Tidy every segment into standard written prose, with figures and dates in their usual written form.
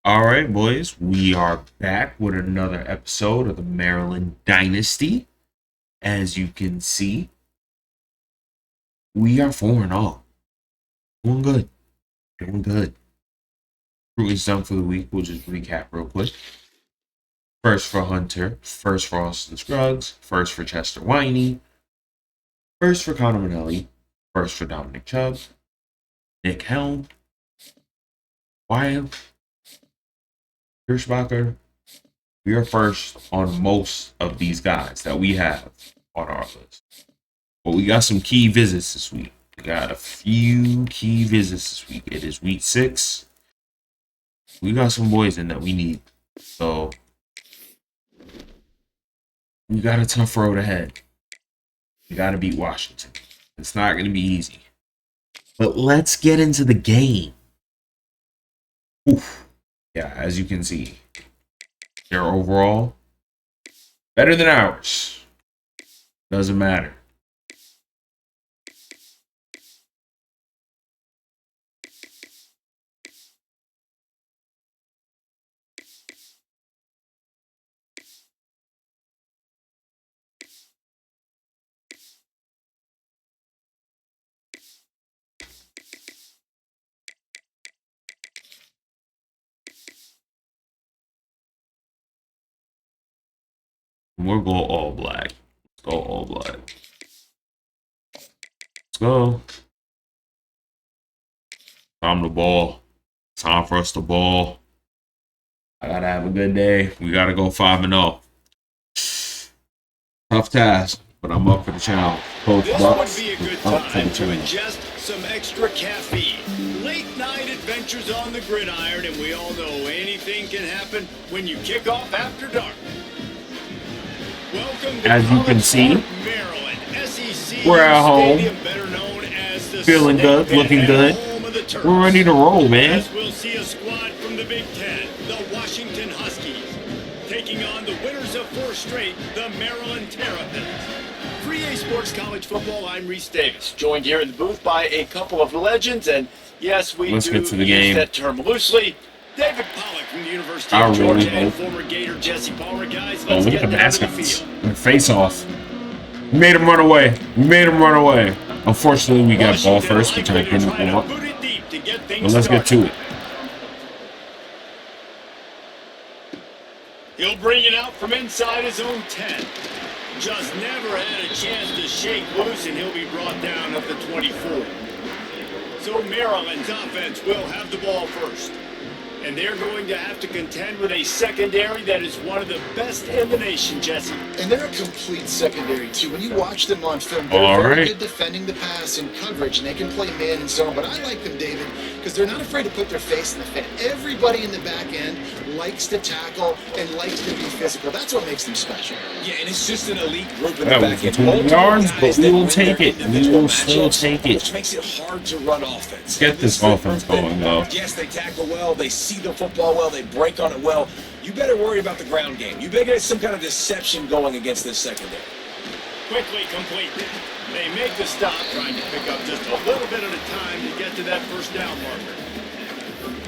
All right, boys, we are back with another episode of the Maryland Dynasty. As you can see, we are 4-0. Doing good. Doing good. Recruiting's done for the week. We'll just recap real quick. First for Hunter. First for Austin Scruggs. First for Chester Winey. First for Connor Manelli. First for Dominic Chubb. Nick Helm. Wyatt. Hirschbacher. We are first on most of these guys that we have on our list. But we got some key visits this week. We got a few key visits this week. It is week 6. We got some boys in that we need. So we got a tough road ahead. We got to beat Washington. It's not going to be easy. But let's get into the game. Oof. Yeah, as you can see, their overall better than ours. Doesn't matter. We'll go all black. Let's go all black. Let's go. Time to ball. Time for us to ball. I gotta have a good day. We gotta go 5-0. Tough task, but I'm up for the challenge. Coach This Bucks would be a good up for time the to challenge. ingest some extra caffeine. Late night adventures on the gridiron, and we all know anything can happen when you kick off after dark. Welcome to As you can see, Maryland, SEC we're at home. Stadium, better known as the Feeling good, Snake looking Pit, good. home of the Terps. We're ready to roll, man. As we'll see a squad from the Big Ten, the Washington Huskies, taking on the winners of 4 straight, the Maryland Terrapins. For EA Sports College Football, I'm Reese Davis, joined here in the booth by a couple of legends, and yes, Let's get to the game. use that term loosely. David Pollock from the University I of really Georgia and hope. former Gator Jesse Palmer. Guys, Oh, let's look at get the down to the mascots. field. Face off. We made him run away. We made him run away. Unfortunately, we got ball Washington first, which I likely to couldn't try to pull up. boot it deep to get But things let's get to started. it. He'll bring it out from inside his own 10. Just never had a chance to shake loose, and he'll be brought down at the 24. So Maryland's offense will have the ball first. And they're going to have to contend with a secondary that is one of the best in the nation, Jesse. And they're a complete secondary, too. When you watch them on film, they're All very right. good defending the pass and coverage, and they can play man and zone. But I like them, David, because they're not afraid to put their face in the fan. Everybody in the back end likes to tackle and likes to be physical. That's what makes them special. Yeah, and it's just an elite group in That the was back end. 20 Multiple yards, guys but we that will win take their it. We individual will still matchups, take it. Which makes it hard to run offense. Get this offense going, though. Yes, they tackle well. They see the football well. They break on it well. You better worry about the ground game. You better get some kind of deception going against this secondary. Quickly complete. They make the stop, trying to pick up just a little bit at a time to get to that first down marker.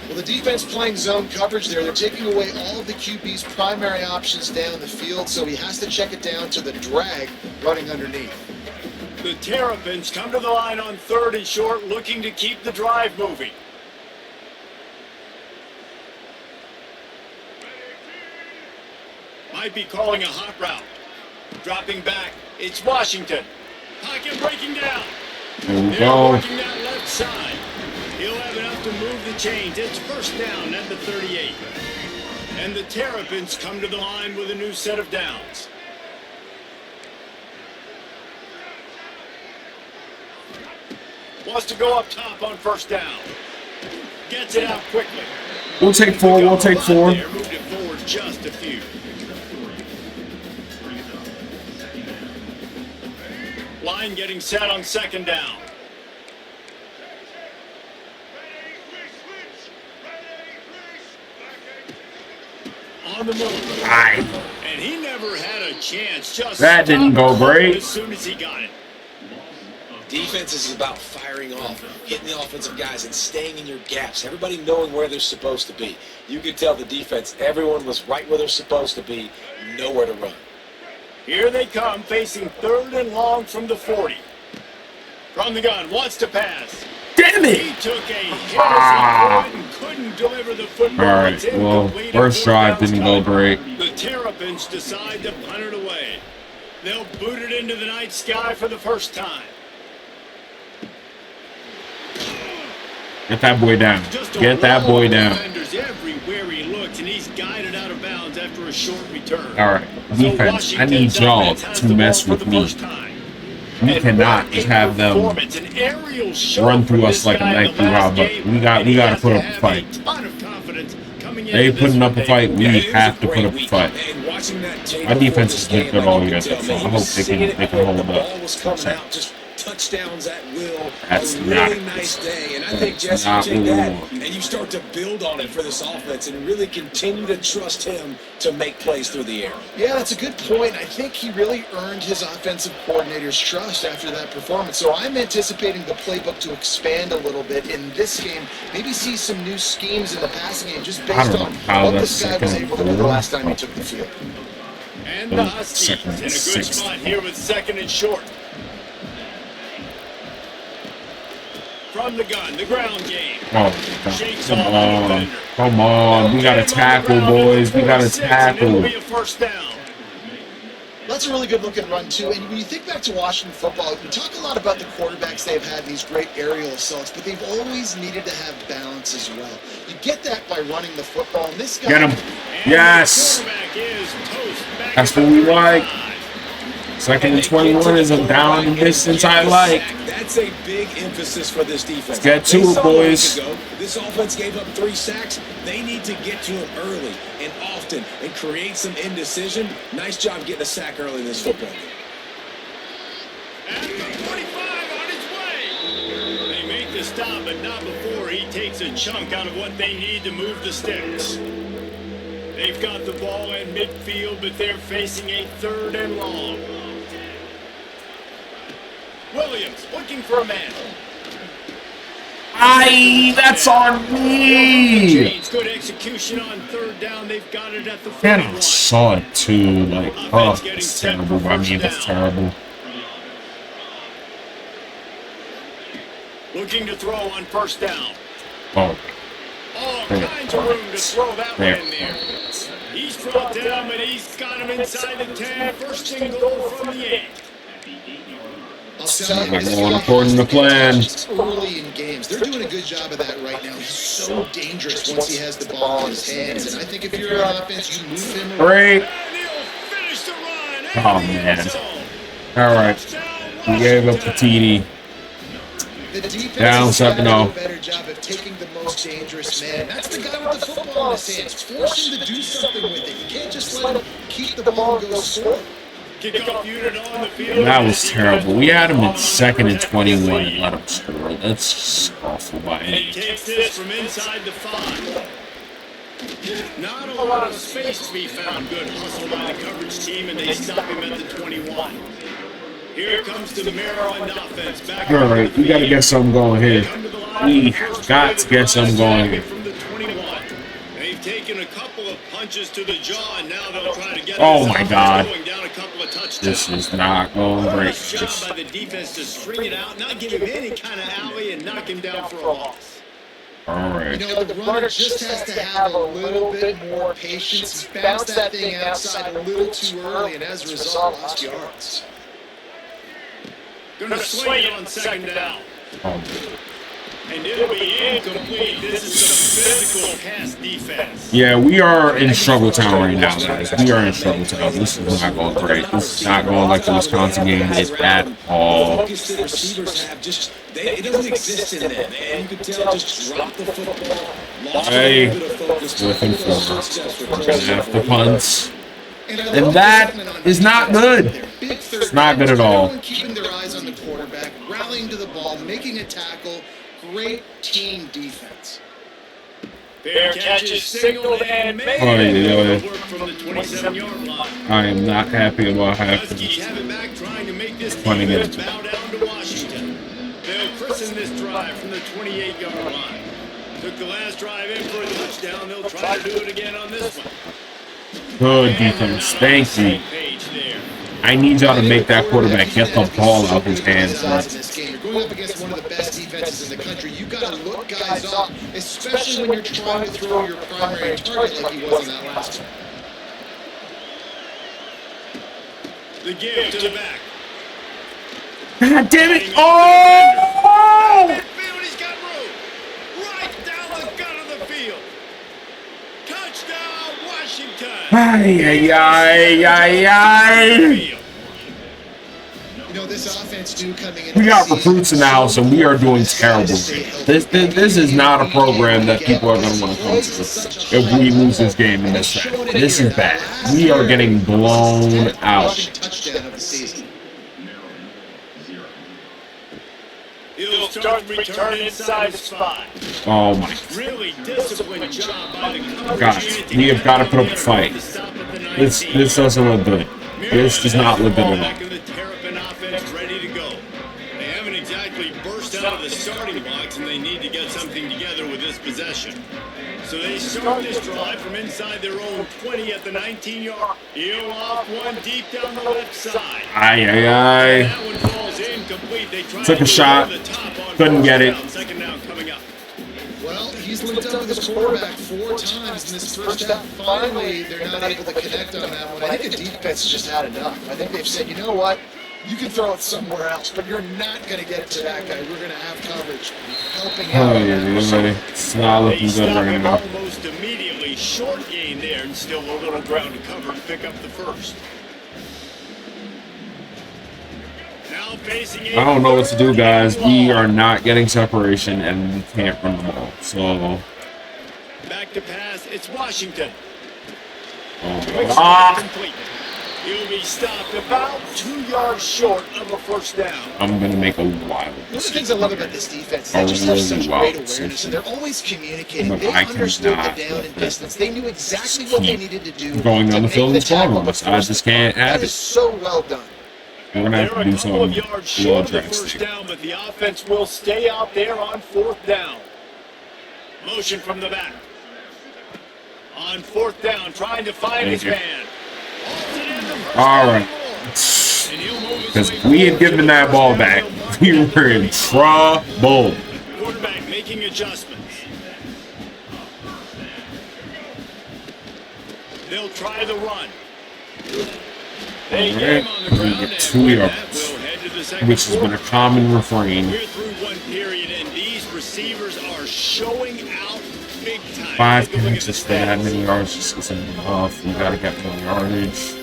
Well, the defense playing zone coverage there. They're taking away all of the QB's primary options down the field, so he has to check it down to the drag running underneath. The Terrapins come to the line on 3rd and short, looking to keep the drive moving. Might be calling a hot route. Dropping back, it's Washington. Pocket breaking down. There we They're go. working that left side. He'll have enough to move the chains. It's first down at the 38. And the Terrapins come to the line with a new set of downs. Wants to go up top on first down. Gets it out quickly. We'll take 4. We'll take 4. There, moved it forward just a few. Line getting set on 2nd down. On the move. Aye. And he never had a chance. Just That didn't stopped go great. as soon as he got it. Defense is about firing squaring off, hitting the offensive guys, and staying in your gaps. Everybody knowing where they're supposed to be. You could tell the defense, everyone was right where they're supposed to be, nowhere to run. Here they come, facing 3rd and long from the 40. From the gun, wants to pass. Damn it! He took a hit as he and couldn't deliver the football. All right, well, first drive didn't go great. The Terrapins decide to punt it away. They'll boot it into the night sky for the first time. Get that boy down. Get that boy down. Everywhere he looks, and he's guided out of bounds after a short return. All right, defense, I need y'all to mess with me. We cannot just have them run through us like a knife through our butt. We got to put up a fight. They putting up a fight. We have to put up a fight. Our defense has been good all year, so I hope they can hold up. Touchdowns at will. That's a not really nice day, and I think Jesse, you take that and you start to build on it for this offense and really continue to trust him to make plays through the air. Yeah, that's a good point. I think he really earned his offensive coordinator's trust after that performance. So I'm anticipating the playbook to expand a little bit in this game. Maybe see some new schemes in the passing game just based on what this guy was able to do the last time he took the field. And the Huskies in a good spot here with 2nd and short. From the gun, the ground game. Oh, come on. We got to tackle, boys. We got to tackle. That's a really good looking run, too. And when you think back to Washington football, we talk a lot about the quarterbacks they've had, these great aerial assaults, but they've always needed to have balance as well. You get that by running the football. And this guy... Get him. Yes. That's what we like. 2nd and 21 is a down and distance I like. That's a big emphasis for this defense. Let's get to it, boys. This offense gave up 3 sacks. They need to get to him early and often and create some indecision. Nice job getting a sack early in this football game. And the 45 on his way. They make the stop, but not before he takes a chunk out of what they need to move the sticks. They've got the ball in midfield, but they're facing a 3rd and long. Williams looking for a man. That's on me. Good execution on 3rd down. They've got it at the 41. Man, I saw it too. Like, oh, that's terrible. I mean, that's terrible. Looking to throw on 1st down. Oh. All kinds of room to throw that one in there. He's brought down, but he's got him inside the 10. 1st and goal from the 8. Going according to plan. Early in games, they're doing a good job of that right now. He's so dangerous once he has the ball in his hands, and I think if you're an offense, you move him. Great. Oh man. All right. We gave up the TD. Down 7-0. Better job of taking the most dangerous man. That's the guy with the football in his hands. Force him to do something with it. You can't just let him keep the ball and go score. That was terrible. We had him in 2nd and 21 and let him score. That's just awful by any. Takes this from inside the 5. Not a lot of space to be found. Good hustle by the coverage team, and they stop him at the 21. Here comes the Maryland offense. Back all right, we got to get something going here. We got to get something going here. They've taken a couple of punches to the jaw, and now they'll try to get. Oh my God! Touchdowns. This is not going great. Nice job by the defense to string it out, not give him any kind of alley, and knock him down for a loss. All right. You know, the runner just has to have a little bit more patience. Bounce that thing outside a little too early, and as a result, lost yards. Gonna swing it on 2nd down. Oh. And it'll be incomplete. This is some physical pass defense. Yeah, we are in struggle town right now, guys. We are in struggle town. This is not going great. This is not going like the Wisconsin game did at all. Focus the receivers have just, it doesn't exist in them. And you can tell just drop the football. Lost a little bit of focus. Looking for we're going to have the punts. And that is not good. It's not good at all. Keeping their eyes on the quarterback, rallying to the ball, making a tackle. Great team defense. Fair catches signaled and made. Work from the 27-yard line. I am not happy about having 20 minutes. Bow down to Washington. They'll twice in this drive from the 28-yard line. Took the last drive in for a touchdown. They'll try to do it again on this one. Good defense. Thank you. I need y'all to make that quarterback get the ball out his hands. You're going up against one of the best defenses in the country. You got to look guys up, especially when you're trying to throw your primary target like he was in that last one. The give to the back. God damn it! Oh! Midfield, he's got room. Right down the gut of the field. Touchdown, Washington. Ay, ay, ay, ay. You know, this offense too coming in. We got recruits in the house, and we are doing terrible. This is not a program that people are going to want to come to if we lose this game in this way. This is bad. We are getting blown out. He'll start to return inside the spot. Oh my Really disciplined job by the coverage God. unit. We have got to put up a fight. This doesn't look good. This does not look good at all. The Terrapin offense ready to go. They haven't exactly burst out of the starting blocks, and they need to get something together with this possession. So they start this drive from inside their own 20 at the 19-yard. He'll off one deep down the left side. Ay, ay, ay. That one falls incomplete. They try Took a to shot. go to the top on Couldn't get first it. down. Second down coming up. Well, he's linked up with his quarterback 4 times in this first half. Finally, they're not able to connect on that one. I think the defense has just had enough. I think they've said, you know what? You can throw it somewhere else, but you're not going to get it to that guy. We're going to have coverage helping out. It's not looking They good stop right him now. almost immediately. Short gain there, and still a little ground to cover to pick up the first. Now facing I don't know what to do, guys. We are not getting separation, and we can't run the ball. So, back to pass. It's Washington. ah, He'll be stopped about 2 yards short of a first down. I'm gonna make a wild One of the decision. things I love about this defense is they just have such great awareness, and they're always communicating. But They I understood cannot the down and let distance. They knew exactly what they needed to do. Going to down the make field and tackle scoring. before I just can't that have is it. so well done. We're gonna have They're to a do couple of something yards real short of the first drastic. down, but the offense will stay out there on fourth down. Motion from the back. On fourth down, trying to find his man. All right. Because if we had given that ball back, we were in trouble. Quarterback making adjustments. They'll try the run. They All get right. him on the We ground, get and 2 with that, yards, we'll head to the second which has been a common refrain. We're through one period, and these receivers are showing out big time. 5 Take a look at catches the for that stats. many yards just isn't enough. We gotta get more yardage.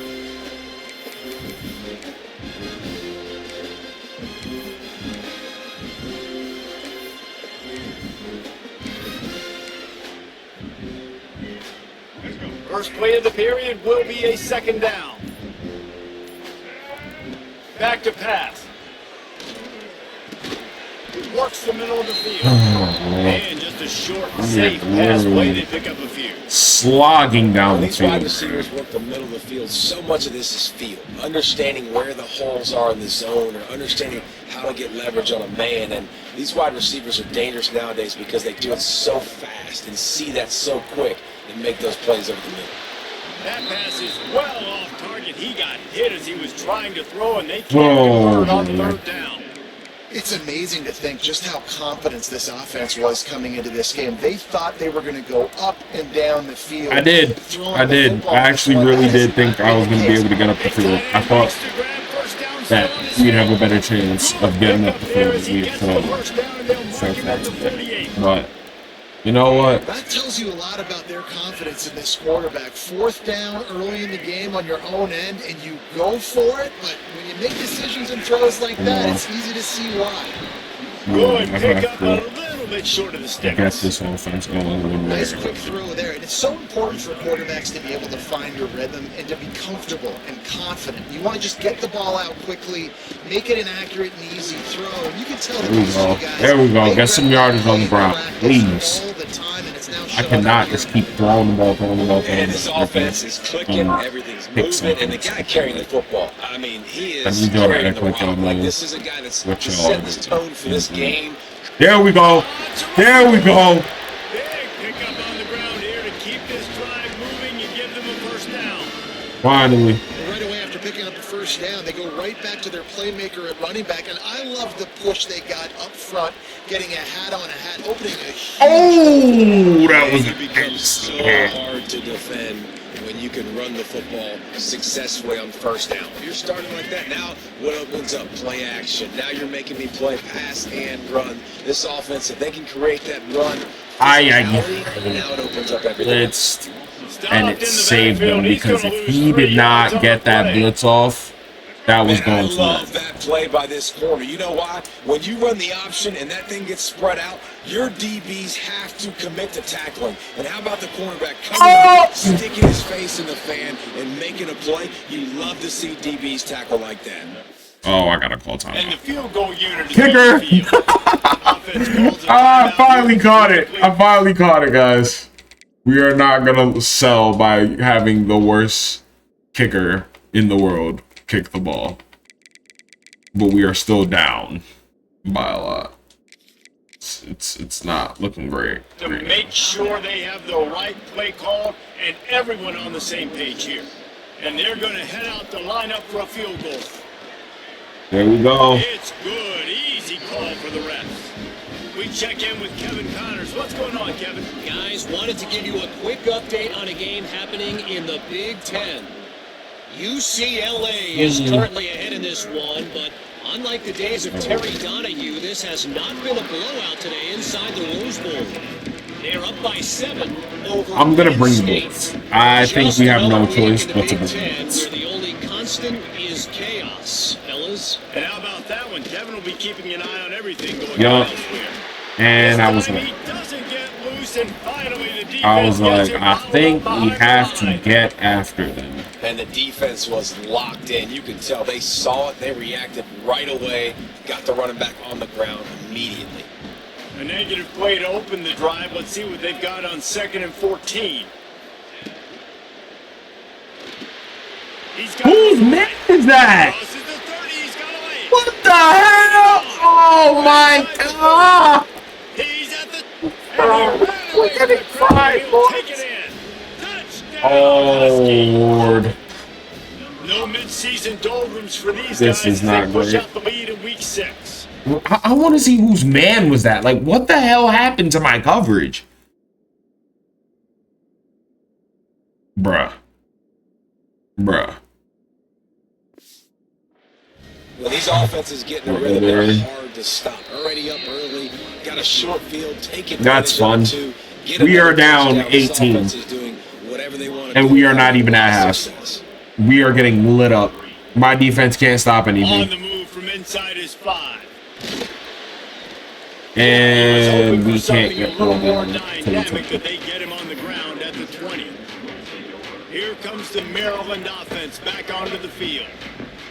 First play of the period will be a second down. Back to pass. Works the middle of the field. And just a short, safe pass play. They pick up a few. Slogging down the These wide field. receivers work the middle of the field. So much of this is feel. Understanding where the holes are in the zone, or understanding how to get leverage on a man. And these wide receivers are dangerous nowadays because they do it so fast and see that so quick and make those plays over the middle. That pass is well off target. He got hit as he was trying to throw, and they can't Oh, convert on man. third down. It's amazing to think just how confident this offense was coming into this game. They thought they were going to go up and down the field. I did. I actually really did think I was going to be able to get up the field. I thought that we'd have a better chance of getting up the field as we had. But you know what? That tells you a lot about their confidence in this quarterback. Fourth down early in the game on your own end, and you go for it. But when you make decisions and throws like that, it's easy to see why. Good pick up a little little bit short of the I sticks. guess this offense going one way. Nice quick throw there. And it's so important for quarterbacks to be able to find your rhythm and to be comfortable and confident. You want to just get the ball out quickly, make it an accurate and easy throw. And you can tell that these two guys, There we go. they Get some regularly yardage on the play ground, practice please. all the time, and it's now I showing cannot up just here. keep throwing the ball, And this offense is clicking, everything's moving, and the guy carrying the football, I mean, he I is need y'all to carrying act the like y'all rock. know Like, this is a guy that's what y'all setting are the tone for this game. There we go. There we go. Big pickup on the ground here to keep this drive moving. You give them a first down. Finally. And right away after picking up the first down, they go right back to their playmaker at running back. And I love the push they got up front, getting a hat on a hat, opening a huge Oh, that was It becomes so hard to defend when you can run the football successfully on first down. If you're starting like that, now what opens up? Play action. Now you're making me play pass and run. This offense, if they can create that run, now it opens up everything. And it saved him because if he did not get that blitz off, that was going to I love that play by this corner. You know why? When you run the option and that thing gets spread out, your DBs have to commit to tackling. And how about the cornerback coming up, sticking his face in the fan and making a play? You love to see DBs tackle like that. Oh, I gotta call time. And the field goal unit is Kicker! on the field. Offense calls it I timeout. finally caught it. I finally caught it, guys. We are not gonna sell by having the worst kicker in the world kick the ball. But we are still down by a lot. It's not looking great. To make sure they have the right play call and everyone on the same page here. And they're going to head out to line up for a field goal. There we go. It's good. Easy call for the refs. We check in with Kevin Connors. What's going on, Kevin? Guys, wanted to give you a quick update on a game happening in the Big Ten. UCLA is currently ahead in this one, but unlike the days of Terry Donahue, this has not been a blowout today inside the Rose Bowl. They're up by 7 over I'm gonna bring the Penn blitz. State. I think Just we have no another week choice in the but to Big bring the Ten, blitz. where the only constant is chaos, fellas. And how about that one? Kevin will be keeping an eye on everything going Yeah. on elsewhere. And I was This time like, he doesn't get loose, and finally the defense I gets him I fouled think up we behind have the to line. get after them. And the defense was locked in. You can tell they saw it. They reacted right away. Got the running back on the ground immediately. A negative play to open the drive. Let's see what they've got on 2nd and 14. He's got Whose man is that? crosses the 30. He's got a lane. What the hell? Oh my god! He's at the. We're getting fried, He'll take boys. it in. Touchdown. Oh Husky. Lord. No midseason doldrums for these This guys is as not they push great. out the lead in week 6. I want to see whose man was that. Like, what the hell happened to my coverage? Bruh. Well, these offenses getting a rhythm, they're hard to stop. Already up early, got a short field, take advantage That's fun. of it to get We another are down touchdown. This 18. offense is doing whatever they want to And do. we are not even at half. Success. We are getting lit up. My defense can't stop On anything. the move from inside his 5. And we Hoping for can't something get a little more over dynamic, but they get him on the ground at the 20. Here comes the Maryland offense back onto the field.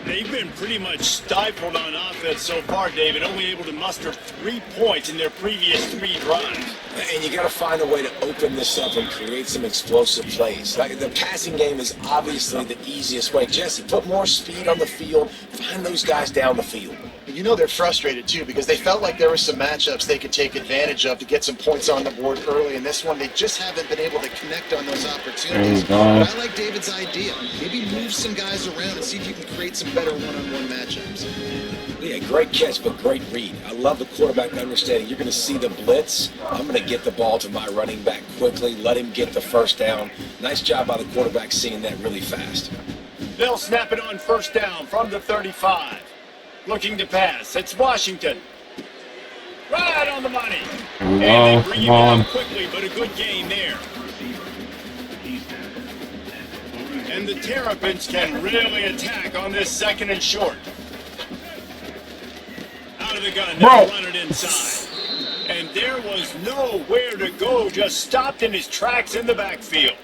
They've been pretty much stifled on offense so far, David, only able to muster 3 points in their previous 3 drives. And you got to find a way to open this up and create some explosive plays. Like, the passing game is obviously the easiest way. Jesse, put more speed on the field. Find those guys down the field. You know they're frustrated too because they felt like there were some matchups they could take advantage of to get some points on the board early. In this one, they just haven't been able to connect on those opportunities. There we go. But I like David's idea. Maybe move some guys around and see if you can create some better one-on-one matchups. Yeah, great catch, but great read. I love the quarterback understanding. You're going to see the blitz. I'm going to get the ball to my running back quickly, let him get the first down. Nice job by the quarterback seeing that really fast. They'll snap it on 1st down from the 35. Looking to pass. It's Washington. Right on the money. And they bring him down quickly, but a good gain there. And the Terrapins can really attack on this 2nd and short. Out of the gun, they'll run it inside. And there was nowhere to go, just stopped in his tracks in the backfield.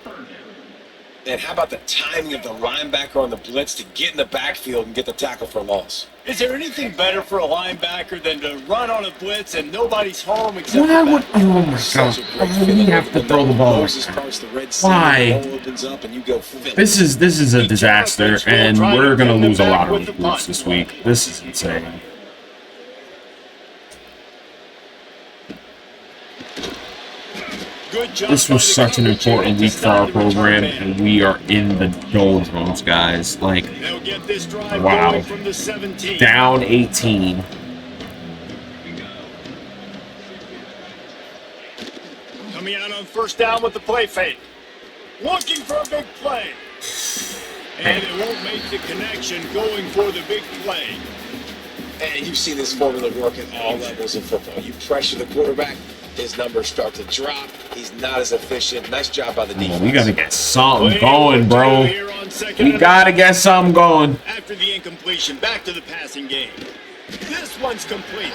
And how about the timing of the linebacker on the blitz to get in the backfield and get the tackle for a loss? Is there anything better for a linebacker than to run on a blitz and nobody's home except Why the would? back? Oh my god! Why would he have to throw the ball? Why? This is a disaster, and we're gonna lose a lot of recruits this week. This is insane. This was such an important week for our program, and we are in the doldrums, guys. Like, wow. Down 18. Coming out on first down with the play fake. Looking for a big play. And it won't make the connection going for the big play. And you've seen this formula work at all levels of football. You pressure the quarterback, his numbers start to drop. He's not as efficient. Nice job by the defense. We gotta get something going, bro. We gotta get something going. After the incompletion, back to the passing game. This one's complete.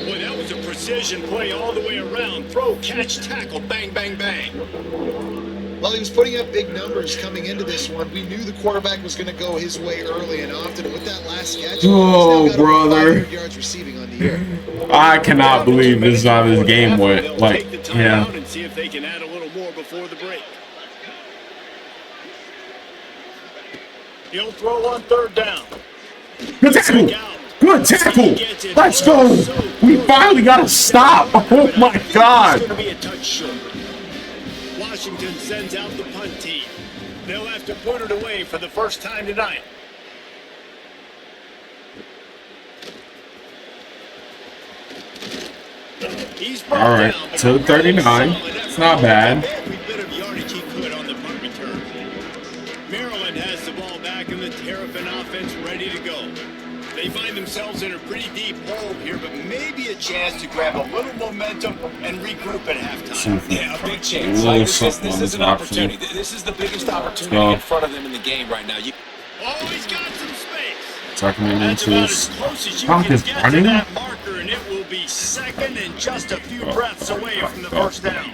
Boy, that was a precision play all the way around. Throw, catch, tackle, bang, bang, bang. Well, he was putting up big numbers coming into this one. We knew the quarterback was going to go his way early and often. With that last catch, oh, brother. 500 yards receiving on the year. I cannot believe this is how this game went. Like, yeah. And see if they can add a little more before the break. He'll throw on third down. Good tackle. Good tackle. Let's go. We finally got to stop. Oh, my God. It's going to be a touch short. Washington sends out the punt team. They'll have to put it away for the first time tonight. All right, to 39. It's not bad. Every bit of yardage he could on the punt return. Maryland has the ball back and the Terrapin offense ready to go. They find themselves in a pretty deep hole here, but maybe a chance to grab a little momentum and regroup at halftime. Yeah, a big chance. Like this is an opportunity. This is the biggest opportunity in front of them in the game right now. Oh, he's got some space. Tucking him That's into about his as close as you pocket can get running. to that marker, and it will be second and just a few breaths away from the first down.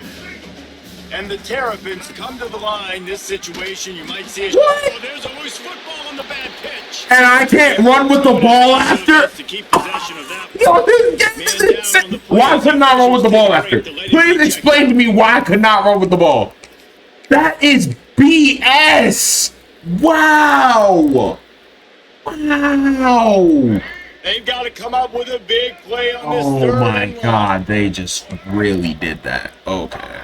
And the Terrapins come to the line. This situation, you might see it. What? Oh, there's a loose football on the bad pitch. And I can't run with the ball after. To keep possession of that. Yo, this is insane. Why could not run with the ball after? Please explain to me why I could not run with the ball. That is BS. Wow. Wow. They've got to come up with a big play on this Oh third my and long. God, they just really did that. Okay.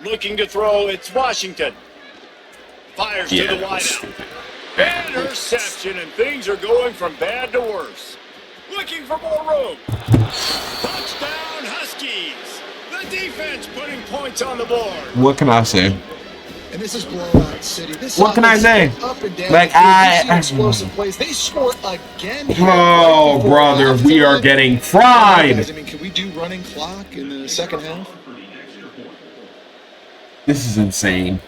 Looking to throw, it's Washington. Fires to the wideout. Interception, and things are going from bad to worse. Looking for more room. Touchdown, Huskies. The defense putting points on the board. What can I say? And this is blowout city. This What can I say? Up and down. Like, explosive plays. They score again. Oh, brother, we are getting fried. I mean, can we do running clock in the second half? This is insane.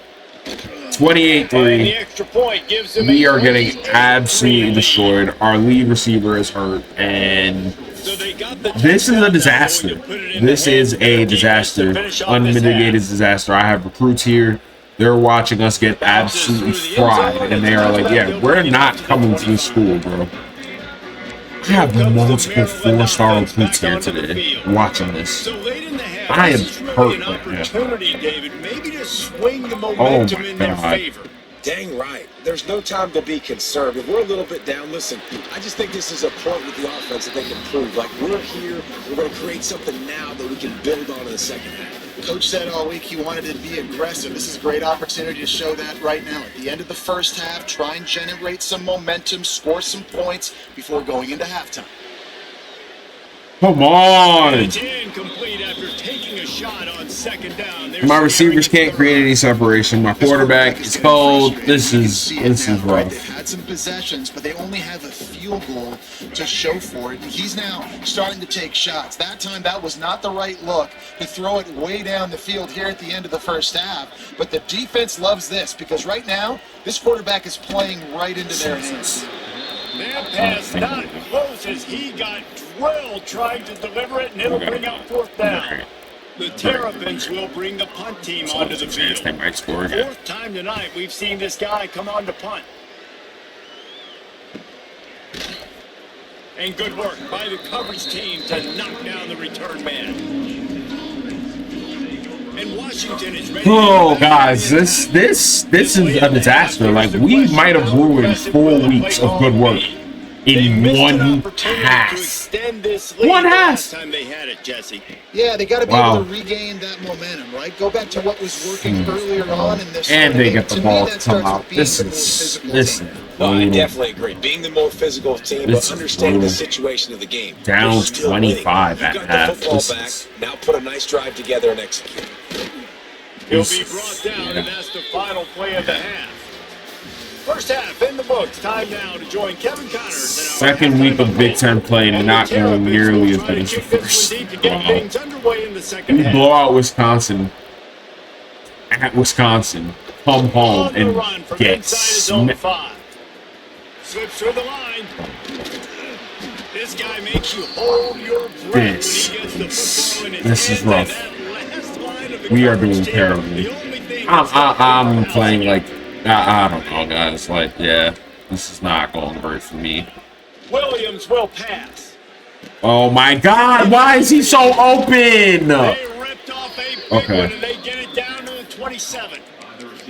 And 28-3. the extra point gives them We a are getting 23 absolutely lead. destroyed. Our lead receiver is hurt, and So they got the this is a touchdown. disaster. Now, when you put it in This the hands is of their a defense to disaster. finish off this Unmitigated half. disaster. I have recruits here. They're watching us get absolutely fried, and they are like, yeah, we're not coming to this school, bro. I have multiple 4-star recruits here today watching this. So late in the half, I am this is really hurt an right now. opportunity, David, maybe to swing the momentum in their God. favor. Dang right. There's no time to be conservative. We're a little bit down. Listen, I just think this is a point with the offense that they can prove. Like, we're here. We're going to create something now that we can build on in the second half. Coach said all week he wanted to be aggressive. This is a great opportunity to show that right now. At the end of the first half, try and generate some momentum, score some points before going into halftime. Come on. It's incomplete after taking a shot on second down. They're My receivers scaring can't create any separation. My quarterback is cold. This is They've rough. had some possessions, but they only have a field goal to show for it. And he's now starting to take shots. That time, that was not the right look to throw it way down the field here at the end of the first half. But the defense loves this because right now, this quarterback is playing right into their hands. That pass not close as he got Will trying to deliver it, and it'll bring up fourth down. The Terrapins will bring the punt team onto the field. They might score again. Fourth time tonight we've seen this guy come on to punt. And good work by the coverage team to knock down the return man. And Washington is ready. Oh, guys, this is a disaster. Like, we might have ruined 4 weeks of good work in one pass. One pass. Time they had it, Jesse. Yeah, they got to be able to regain that momentum, right? Go back to what was working earlier on in this. And they get the ball to come out. This is. Well, I definitely agree. Being the more physical team, but understanding the situation of the game. Down 25 at half. Got the football back. Now put a nice drive together and execute. He'll be brought down, and that's the final play of the half. First half in the books. Time now to join Kevin Connors. Second week of Big Ten play, and not going nearly as good as the first. We blow out Wisconsin at Wisconsin. Come home and get smacked. Slips through the line. This guy makes you hold your breath when he gets the football in his This is hand. rough. We are doing terribly. I'm playing like, I don't know, guys. Like, yeah, this is not going great for me. Williams will pass. Oh my God! Why is he so open? They ripped off a big one, and they get it down to the 27.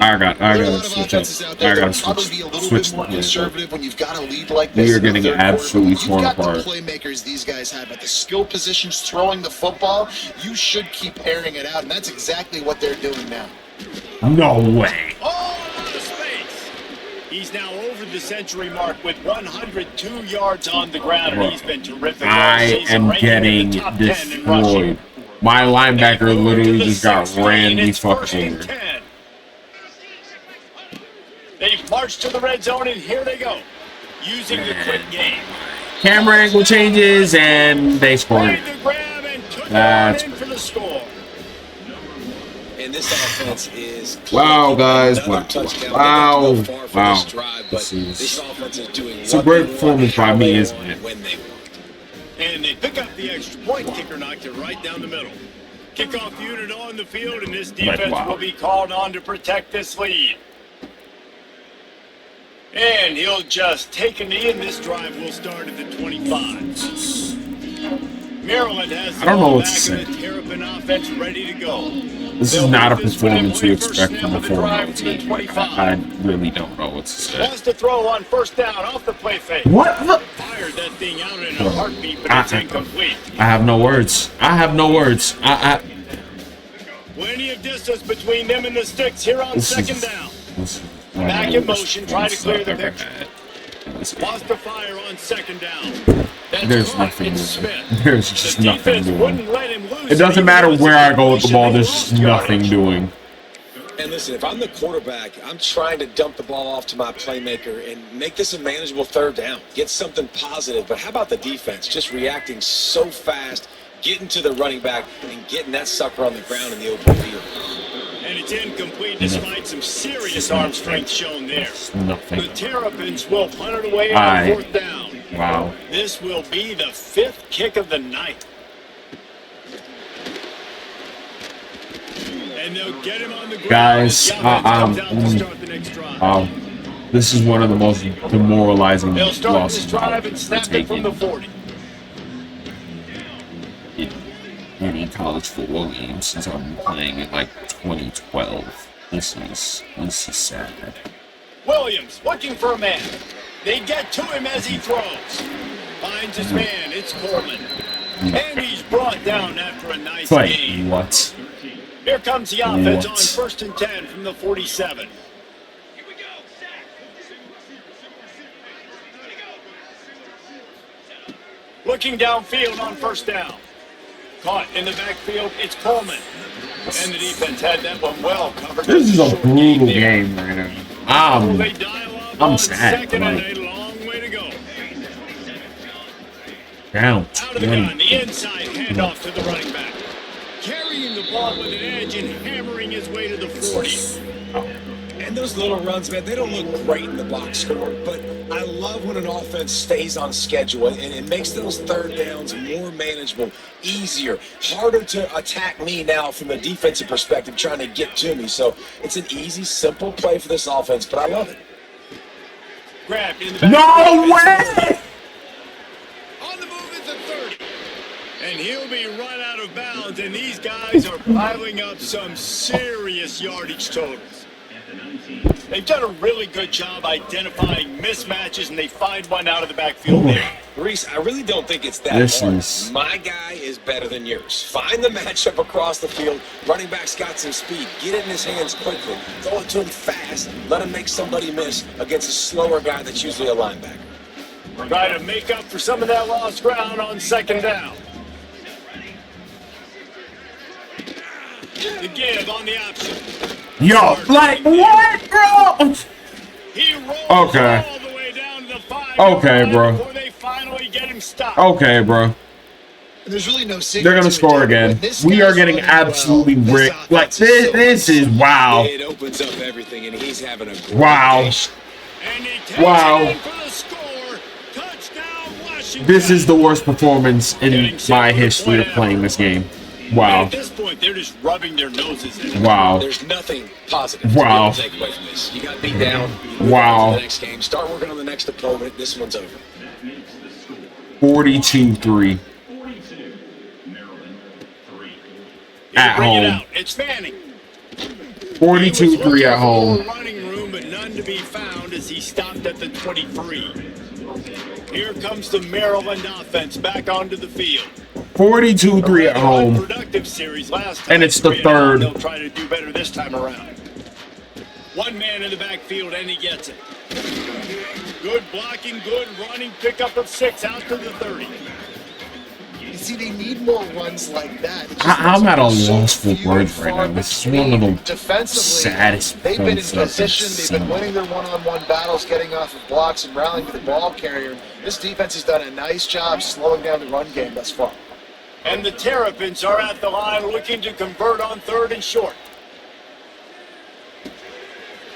I gotta switch up. I gotta switch. Conservative when you've got a lead like this. We are getting absolutely torn apart. You've got the playmakers these guys have at the skill positions, throwing the football. You should keep airing it out, and that's exactly what they're doing now. No way. Oh, out of space. He's now over the century mark with 102 yards on the ground, and he's been terrific. I am getting destroyed. My linebacker literally just got ran the fuck over. They've marched to the red zone, and here they go, using the quick game. Camera angle changes, and they scored. That's and this offense is wow, guys! Wow! This is a great performance by me, isn't it? And they pick up the extra point. Kicker knocked it right down the middle. Kickoff unit on the field, and this defense will be called on to protect this lead. And he'll just take a knee, and this drive will start at the 25. Maryland has the ball back, and the Terrapin offense ready to go. This is not a performance you expect from a 4-0 team. I really don't know what to say. Wants to throw on first down off the play fake. What? Fired that thing out in a heartbeat, but it's incomplete. I have no words. Plenty of distance between them and the sticks here on second down. Back in motion, try to clear the picture. Wants to fire on second down. There's nothing doing. There's just nothing doing. It doesn't matter where I go with the ball, there's just nothing doing. And listen, if I'm the quarterback, I'm trying to dump the ball off to my playmaker and make this a manageable third down. Get something positive. But how about the defense? Just reacting so fast, getting to the running back, and getting that sucker on the ground in the open field. And it's incomplete despite some serious arm strength shown there. Nothing. The Terrapins will punt it away on fourth down. Wow. This will be the 5th kick of the night. And they'll get him on the ground. Guys, this is one of the most demoralizing They'll start losses this drive and snap it from the 40. Any college football game since I've been playing in like 2012. This is sad. Williams looking for a man. They get to him as he throws. Finds his man. It's Coleman. And he's brought down after a nice game. What? Here comes the offense on 1st and 10 from the 47. Looking downfield on first down. Caught in the backfield, it's Coleman. And the defense had that one well covered. This is a brutal game right now. I'm sad. Second and a long way to go. Down. Out of the gun, the inside handoff to the running back. Carrying the ball with an edge and hammering his way to the 40. And those little runs, man, they don't look great in the box score, but I love when an offense stays on schedule, and it makes those third downs more manageable, easier, harder to attack me now from a defensive perspective, trying to get to me. So it's an easy, simple play for this offense, but I love it. Grabbed in the back. No way! On the move at the 30. And he'll be run out of bounds, and these guys are piling up some serious yardage totals. They've done a really good job identifying mismatches, and they find one out of the backfield there. Reese, I really don't think it's that This hard. is- My guy is better than yours. Find the matchup across the field. Running back's got some speed. Get it in his hands quickly. Throw it to him fast. Let him make somebody miss against a slower guy that's usually a linebacker. Try to make up for some of that lost ground on second down. The give on the option. Yo, like what, bro? He rolls Okay. all the way down to the 5 Okay, bro. before they finally get him stopped. Okay, bro. There's really no secret. They're gonna to it, score David. again. When this We guy's are getting running well, absolutely this ripped. offense Like so this is wow. It opens up everything, and he's having a great Wow. day. And he takes Wow. it in for the score. Touchdown, Washington. This is the worst performance in my history of playing this game. And Wow. at this point, they're just rubbing their noses in. Wow. There's nothing positive Wow. to be able to take away from this. You got beat down. You move Wow. on to the next game. Start working on the next opponent. This one's over. 42-3 at Bring it home. out. It's Manning. 42-3 at home. Running room, but none to be found as he stopped at the 23. Here comes the Maryland offense back onto the field. 42-3 at home. Productive series last time. And it's the 3-0. third. They'll try to do better this time around. One man in the backfield, and he gets it. Good blocking, good running, pickup of 6 out to the 30. You see, they need more runs like that. It just I'm at a so loss for few words and right far now. This is between. one of the Defensively, saddest they've been in points I've position. They've been seen. winning their one-on-one battles, getting off of blocks and rallying to the ball carrier. This defense has done a nice job slowing down the run game thus far. And the Terrapins are at the line looking to convert on 3rd and short.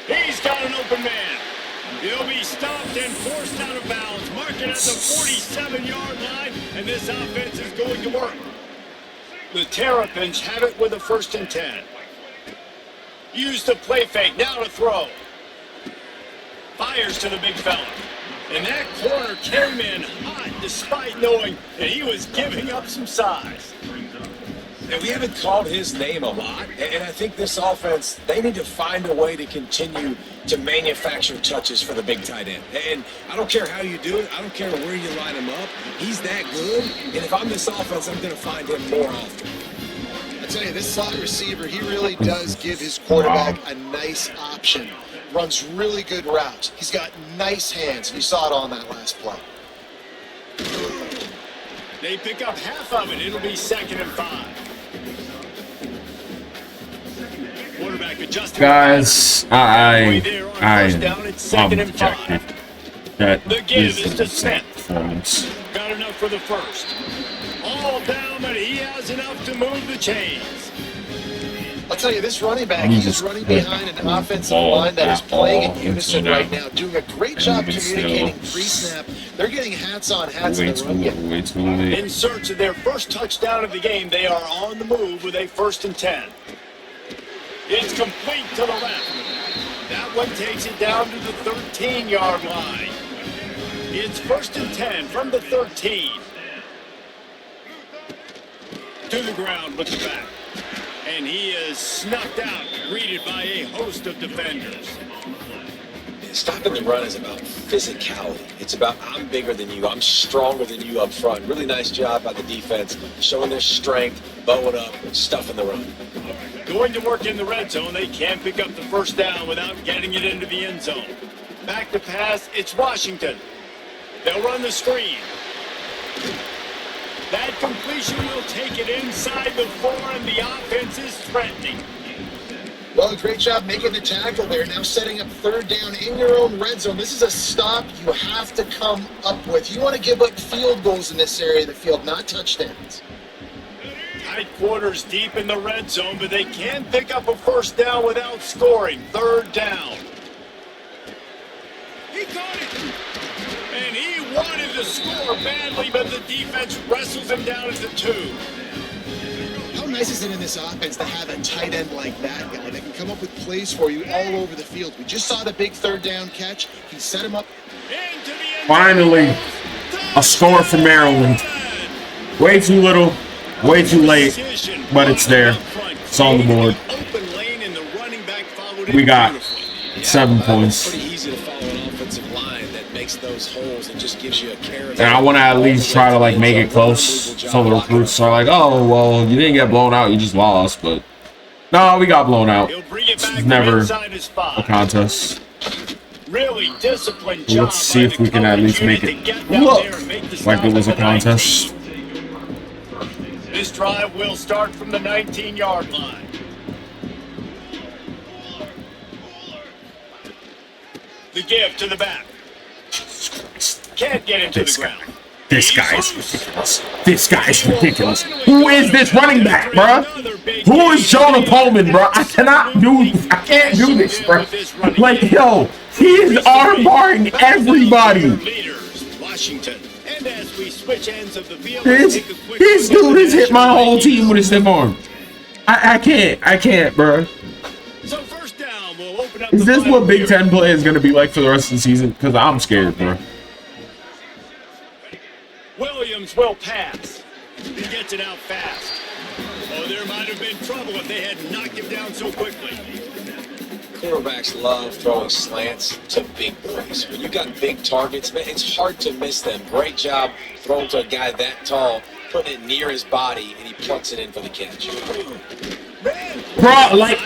He's got an open man. He'll be stopped and forced out of bounds. Mark it at the 47-yard line, and this offense is going to work. The Terrapins have it with a 1st and 10. Used the play fake, now to throw. Fires to the big fella. And that corner came in hot despite knowing that he was giving up some size. And we haven't called his name a lot, and I think this offense, they need to find a way to continue to manufacture touches for the big tight end. And I don't care how you do it. I don't care where you line him up. He's that good, and if I'm this offense, I'm going to find him more often. I tell you, this slot receiver, he really does give his quarterback a nice option. Runs really good routes. He's got nice hands, and you saw it on that last play. They pick up half of it. It'll be 2nd and 5. Quarterback adjusting. Guys, I'm Second and 5. objective. That The give is is an to insane Smith. performance. Got enough for the 1st. All down, but he has enough to move the chains. I'll tell you, this running back, He he's just running couldn't behind an move offensive the ball line that is at playing all in unison until right now. now, doing a great job And still communicating pre-snap. They're getting hats on hats in Way the too run late, game. way too late. In search of their first touchdown of the game, they are on the move with a 1st and 10. It's complete to the left. That one takes it down to the 13-yard line. It's 1st and 10 from the 13. To the ground, looking back. And he is snuffed out, greeted by a host of defenders. Stopping the run is about physicality. It's about I'm bigger than you. I'm stronger than you up front. Really nice job by the defense, showing their strength, bowing up, stuffing the run. Going to work in the red zone. They can't pick up the 1st down without getting it into the end zone. Back to pass, it's Washington. They'll run the screen. That completion will take it inside the 4, and the offense is threatening. Well, great job making the tackle there. Now setting up 3rd down in your own red zone. This is a stop you have to come up with. You want to give up field goals in this area of the field, not touchdowns. Tight quarters deep in the red zone, but they can pick up a 1st down without scoring. 3rd down. He got it. to score badly, but the defense wrestles him down at the 2. How nice is it in this offense to have a tight end like that guy that can come up with plays for you all over the field? We just saw the big third down catch. He set him up. Into the end Finally, zone. a score for Maryland. Way too little, way too late, but it's there. It's on the board. Open lane and the running back followed We it got beautifully. 7 It's points. pretty easy to follow an offensive line that makes those holes and just gives you a carrot. And I want to at least try to like make it close, so the recruits are like, "Oh, well, you didn't get blown out, you just lost." But no, we got blown out. He'll bring it back It's never inside his 5. a contest. Really disciplined job. Let's see if we can at least make it look like it was a contest. This drive will start from the 19-yard line. The give to the back. Can't get into This the guy. ground. This guy is ridiculous. This guy is ridiculous. Who is this running back, bruh? Who is Jonah Coleman, bro? I can't do this, bro. Like, yo, he is arm barring everybody. Leaders, Washington. And as we switch ends of the field, This dude has hit my whole team with his stiff arm. I can't, bro. So first down, we'll open up Is the this final what Big period. Ten play is going to be like for the rest of the season? Because I'm scared, bro. Williams will pass. He gets it out fast. Oh, there might have been trouble if they had knocked him down so quickly. Quarterbacks love throwing slants to big boys. When you got big targets, man, it's hard to miss them. Great job throwing to a guy that tall, putting it near his body, and he plucks it in for the catch. Bro, like,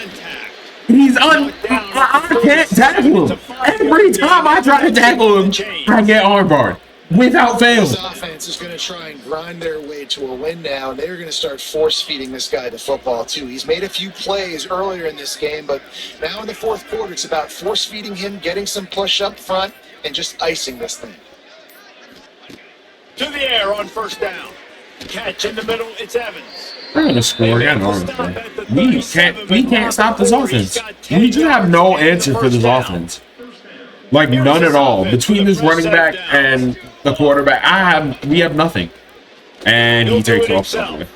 I can't tackle him. Every time I try to tackle him, I get armbarred. Without fail. This offense is going to try and grind their way to a win now, and they're going to start force-feeding this guy the football, too. He's made a few plays earlier in this game, but now in the fourth quarter, it's about force-feeding him, getting some push up front, and just icing this thing. To the air on first down. Catch in the middle, it's Evans. We're gonna score again, aren't we? We can't stop this offense. We just have no answer for this offense. Like none at all. Between this running back and the quarterback, we have nothing. And he takes off somewhere.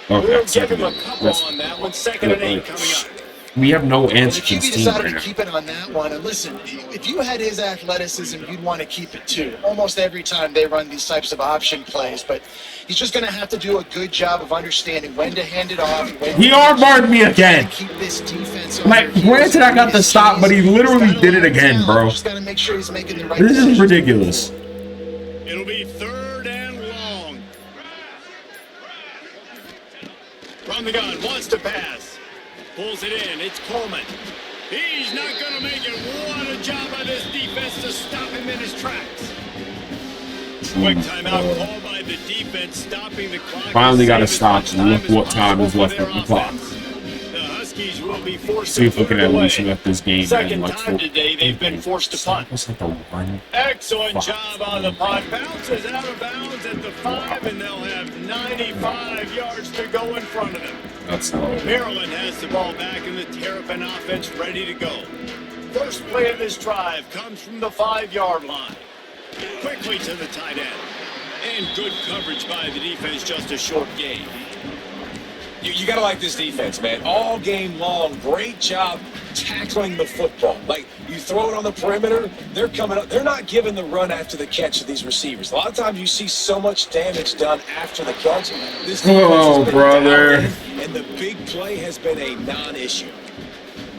We'll Okay, give second him a down. couple on that one. 2nd and 8 coming up. We have no answer If to you this team decided right to now. keep it on that one, and listen, if you had his athleticism, you'd want to keep it too. Almost every time they run these types of option plays, but he's just going to have to do a good job of understanding when to hand it off. He armbarred me again. Keep this defense on Like, their heels. granted, I got the stop, but he literally did it again, bro. Just got to make sure he's making the right This is decisions. ridiculous. It'll be 3rd and long. From the gun, wants to pass. Pulls it in, it's Coleman. He's not going to make it. What a job by this defense to stop him in his tracks. Quick timeout call by the defense, stopping the clock. Finally got to Save as stop much and look as what time is possible left for on the their clock. offense. The Huskies will be forced See if to we can put at it least away. let this game in Second like time today they've been forced to punt. It's like a run. Excellent Fuck. job on the punt. Bounces out of bounds at the 5, and they'll have 95 yards to go in front of them. That's not. Maryland has the ball back, and the Terrapin offense ready to go. First play of this drive comes from the 5-yard line. Quickly to the tight end. And good coverage by the defense, just a short gain. You got to like this defense, man. All game long, great job tackling the football. Like, you throw it on the perimeter, they're coming up. They're not giving the run after the catch to these receivers. A lot of times you see so much damage done after the catch. This defense Oh, has been brother. dialed in, and the big play has been a non-issue.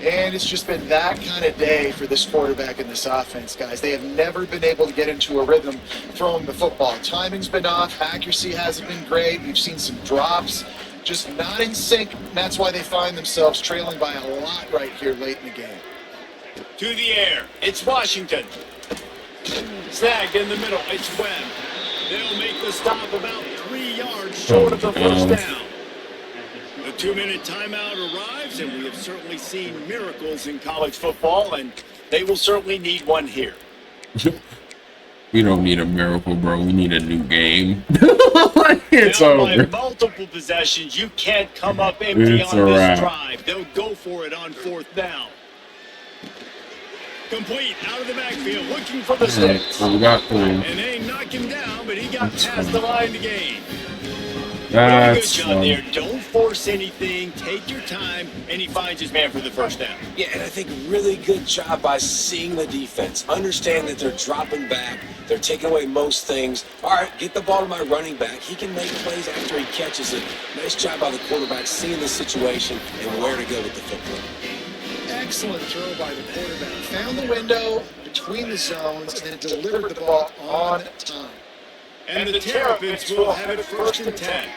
And it's just been that kind of day for this quarterback and this offense, guys. They have never been able to get into a rhythm throwing the football. Timing's been off. Accuracy hasn't been great. We've seen some drops. Just not in sync. And that's why they find themselves trailing by a lot right here late in the game. To the air, it's Washington. Snagged in the middle, it's Webb. They'll make the stop about 3 yards short of the first down. The 2-minute timeout arrives, and we have certainly seen miracles in college football, and they will certainly need one here. We don't need a miracle, bro. We need a new game. It's Down by over. multiple possessions, you can't come up empty It's on a this wrap. drive. They'll go for it on 4th down. Complete out of the backfield, looking for the Alright, sticks. so we got 3. And they knocked him down, but he got past the line to gain. Really good That's job there. Don't force anything. Take your time, and he finds his man for the first down. Yeah, and I think really good job by seeing the defense. Understand that they're dropping back. They're taking away most things. All right, get the ball to my running back. He can make plays after he catches it. Nice job by the quarterback seeing the situation and where to go with the football. Excellent throw by the quarterback. Found the window between the zones and then delivered the ball on time. And the Terrapins will have it first and 10.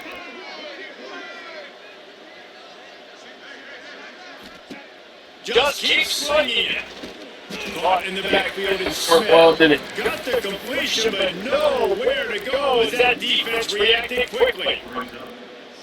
Just keep swinging it. Caught in the backfield and Smith got the completion, but nowhere to go as that defense reacted quickly.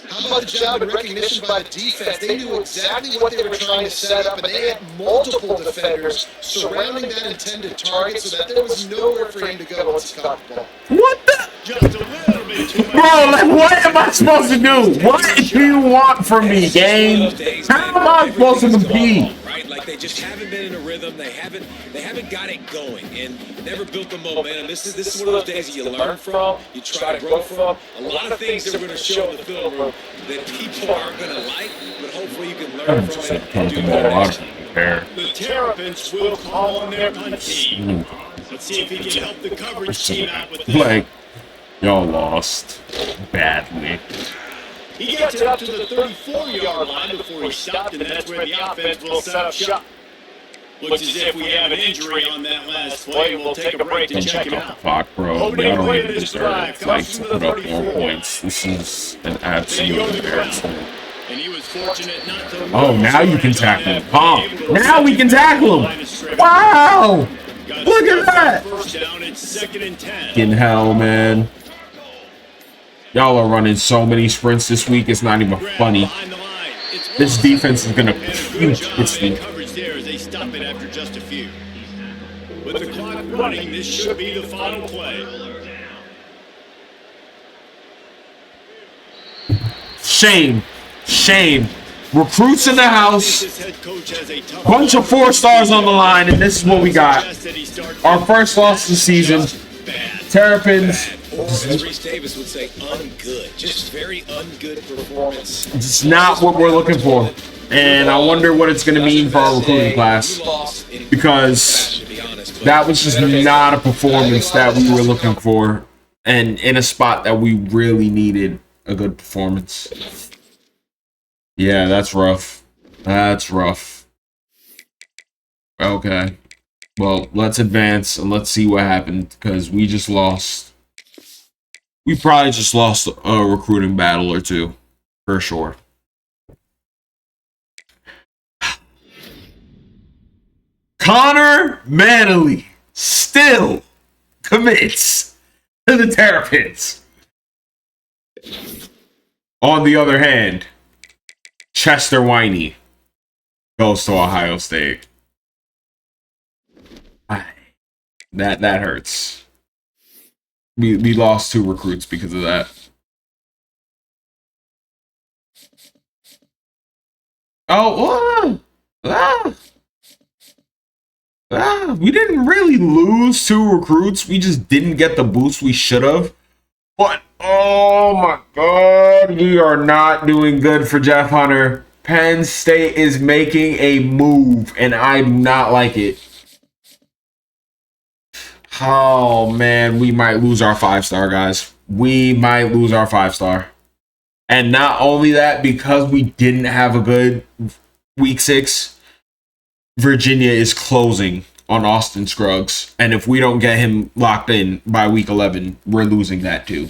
How about the job and recognition by the defense? They knew exactly what they were trying to set up, and they had multiple defenders surrounding that intended target so that there was nowhere for him to go once he caught the ball. What the? Just a little bit too much. Bro, like, what am I supposed to do? What do you want from me, game? How am I supposed to compete? Right? Like they just haven't been in a rhythm. They haven't got it going and never built the momentum. This is one of those days that you learn from, you try to grow from. A lot of things that we're going to show in the film room that people aren't going to like, but hopefully you can learn from it and do better. The Terrapins will call on their punt team. Let's see if he can help the coverage team out with this. Like, y'all lost badly. He gets it up to the 34-yard line before he stopped, and that's where the offense will set up shop. Looks as if we have an injury on that last play. We'll take a break to check him out. Fuck, bro. Opening Y'all don't play even of this deserve drive like comes to from put the up more 34. points. This is an They go absolute to the ground. embarrassment. And he was fortunate not to Oh, now you can tackle him. Huh? Now we can tackle him. Wow! Look at that! First down, it's 2nd and 10. Fucking hell, man. Y'all are running so many sprints this week, it's not even funny. Behind the line. It's This defense is gonna and a good puke job this in week. coverage there as they stop it after just a few. With the clock running, this should be the final play. Shame. Shame. Recruits in the house. This head coach has a tough Bunch of 4 stars on the line, and this is what we got. Our first loss of the season. Terrapins. Or as Reese Davis would say, ungood. Just very ungood performance. It's not what we're looking for. And I wonder what it's going to mean for our recruiting class. Because that was just not a performance that we were looking for. And in a spot that we really needed a good performance. Yeah, that's rough. That's rough. Okay. Well, let's advance and let's see what happened. Because we just lost. We probably just lost a recruiting battle or two. For sure. Connor Manley still commits to the Terrapins. On the other hand, Chester Winey goes to Ohio State. That hurts. We lost 2 recruits because of that. We didn't really lose 2 recruits. We just didn't get the boost we should have. But, oh my God, we are not doing good for Jeff Hunter. Penn State is making a move, and I do not like it. Oh, man, we might lose our 5-star, guys. We might lose our 5-star. And not only that, because we didn't have a good week 6, Virginia is closing on Austin Scruggs. And if we don't get him locked in by week 11, we're losing that too.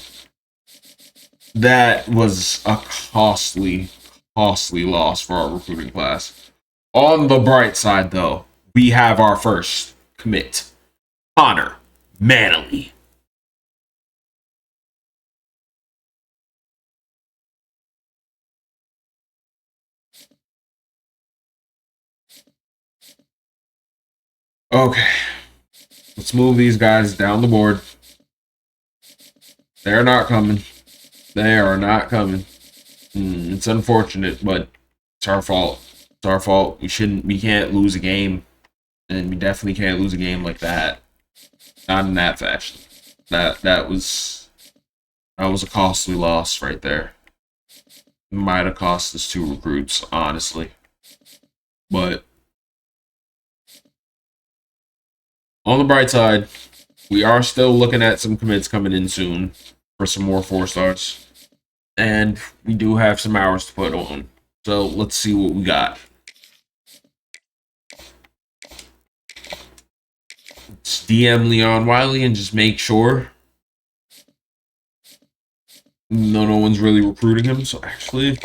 That was a costly loss for our recruiting class. On the bright side, though, we have our first commit. Connor Manley. Okay. Let's move these guys down the board. They're not coming. They are not coming. It's unfortunate, but it's our fault. It's our fault. We can't lose a game. And we definitely can't lose a game like that. Not in that fashion. That was a costly loss right there. Might have cost us 2 recruits, honestly. But on the bright side, we are still looking at some commits coming in soon for some more 4-stars. And we do have some hours to put on. So let's see what we got. Let's DM Leon Wiley and just make sure no one's really recruiting him. So actually,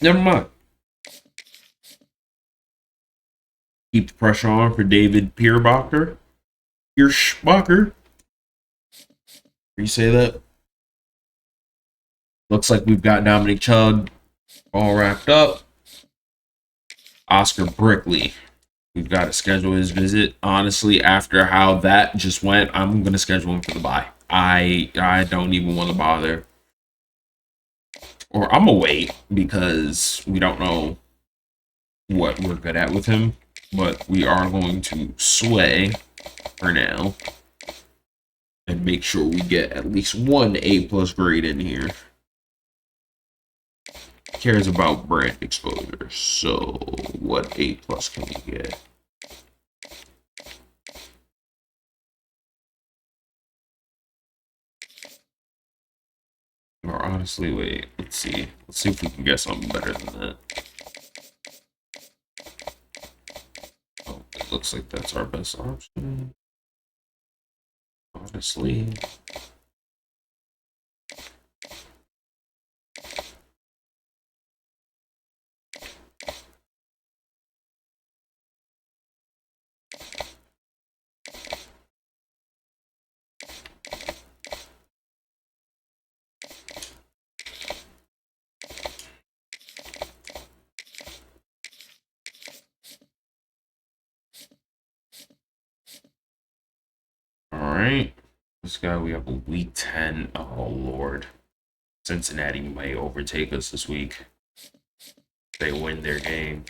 never mind. Keep the pressure on for David Pierbacher. Pierschbacher. You say that? Looks like we've got Dominic Chug all wrapped up. Oscar Brickley. We've got to schedule his visit. Honestly, after how that just went, I'm going to schedule him for the bye. I don't even want to bother. Or I'm going to wait because we don't know what we're good at with him. But we are going to sway for now. And make sure we get at least 1 A+ grade in here. Cares about brand exposure. So what A+ can we get? Or honestly, wait, let's see. Let's see if we can get something better than that. Oh, it looks like that's our best option. Honestly. Alright. This guy, we have a week 10. Oh, Lord. Cincinnati may overtake us this week. They win their game.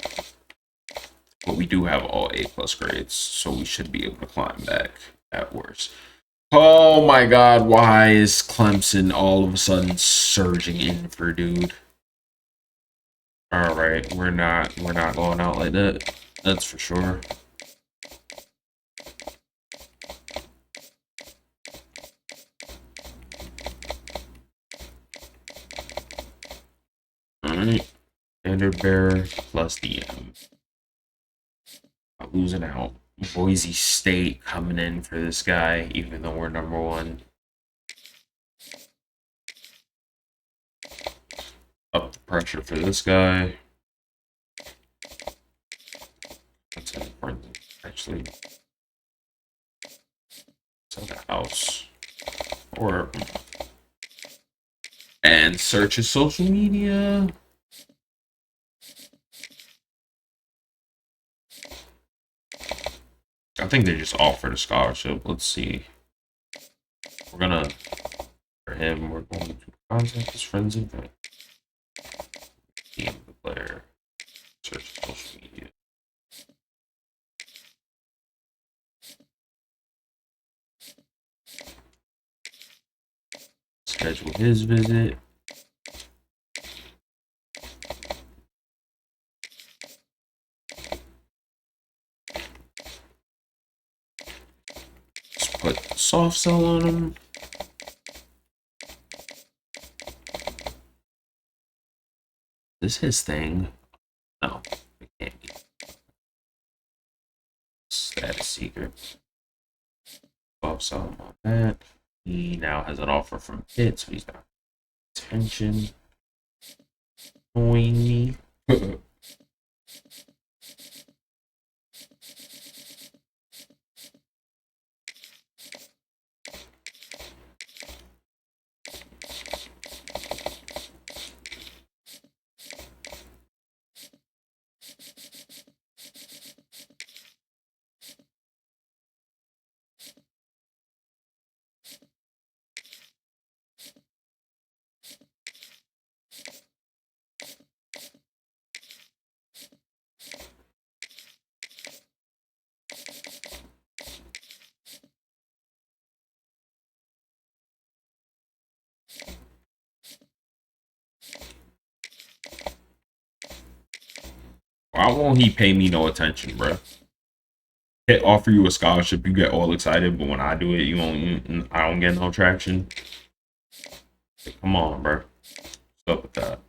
But we do have all A+ grades, so we should be able to climb back at worst. Oh my god, why is Clemson all of a sudden surging in for dude? Alright, we're not going out like that. That's for sure. Alright. Standard bearer plus DM. Not losing out. Boise State coming in for this guy, even though we're number 1. Up the pressure for this guy. That's important, actually. Sell the house. Or... And search his social media. I think they just offered a scholarship. Let's see. We're gonna... For him, we're going to contact his friends and family. DM the player. Search social media. Schedule his visit. Let's put soft sell on him. Is this his thing? No, it can't be. Status secret. Soft sell him on that. He now has an offer from Pitt, so he's got attention. Join me. Why won't he pay me no attention, bro? Hit offer you a scholarship, you get all excited, but when I do it, I don't get no traction. Like, come on, bro. What's up with that?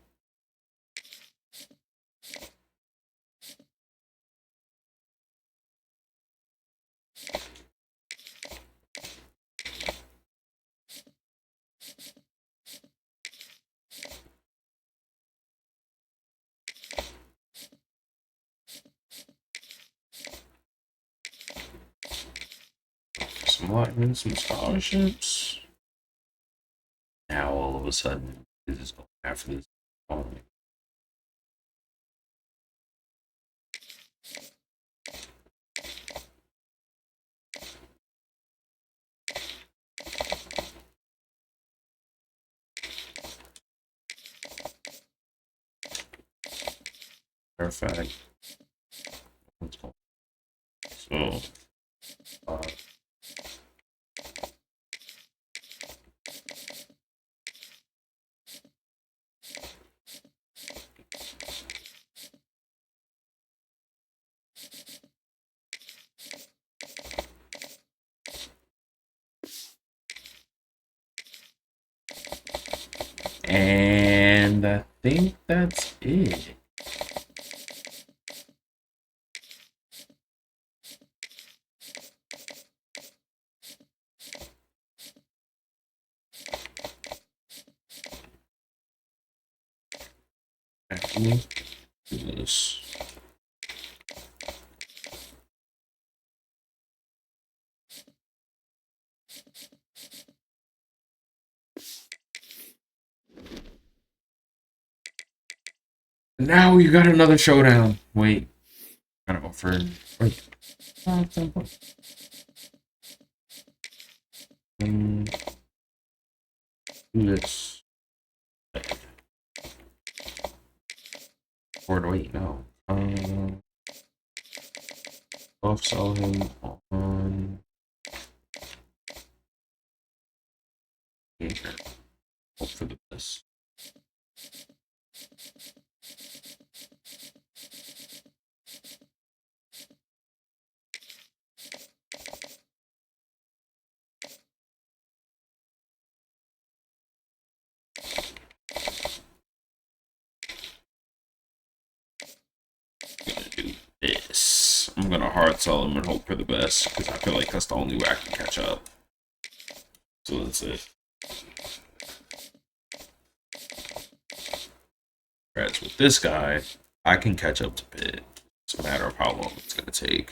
Some lightning, some scholarships. Now all of a sudden, this is going after this. Perfect. So, and I think that's it. Actually, do this. Now you got another showdown. Wait, gotta offer. Wait. Do this. Or wait, no. Off sell him on. Here. Hope for the best. Gonna do this. I'm gonna hard sell him and hope for the best because I feel like that's the only way I can catch up. So that's it. Whereas with this guy, I can catch up to bid. It's a matter of how long it's gonna take.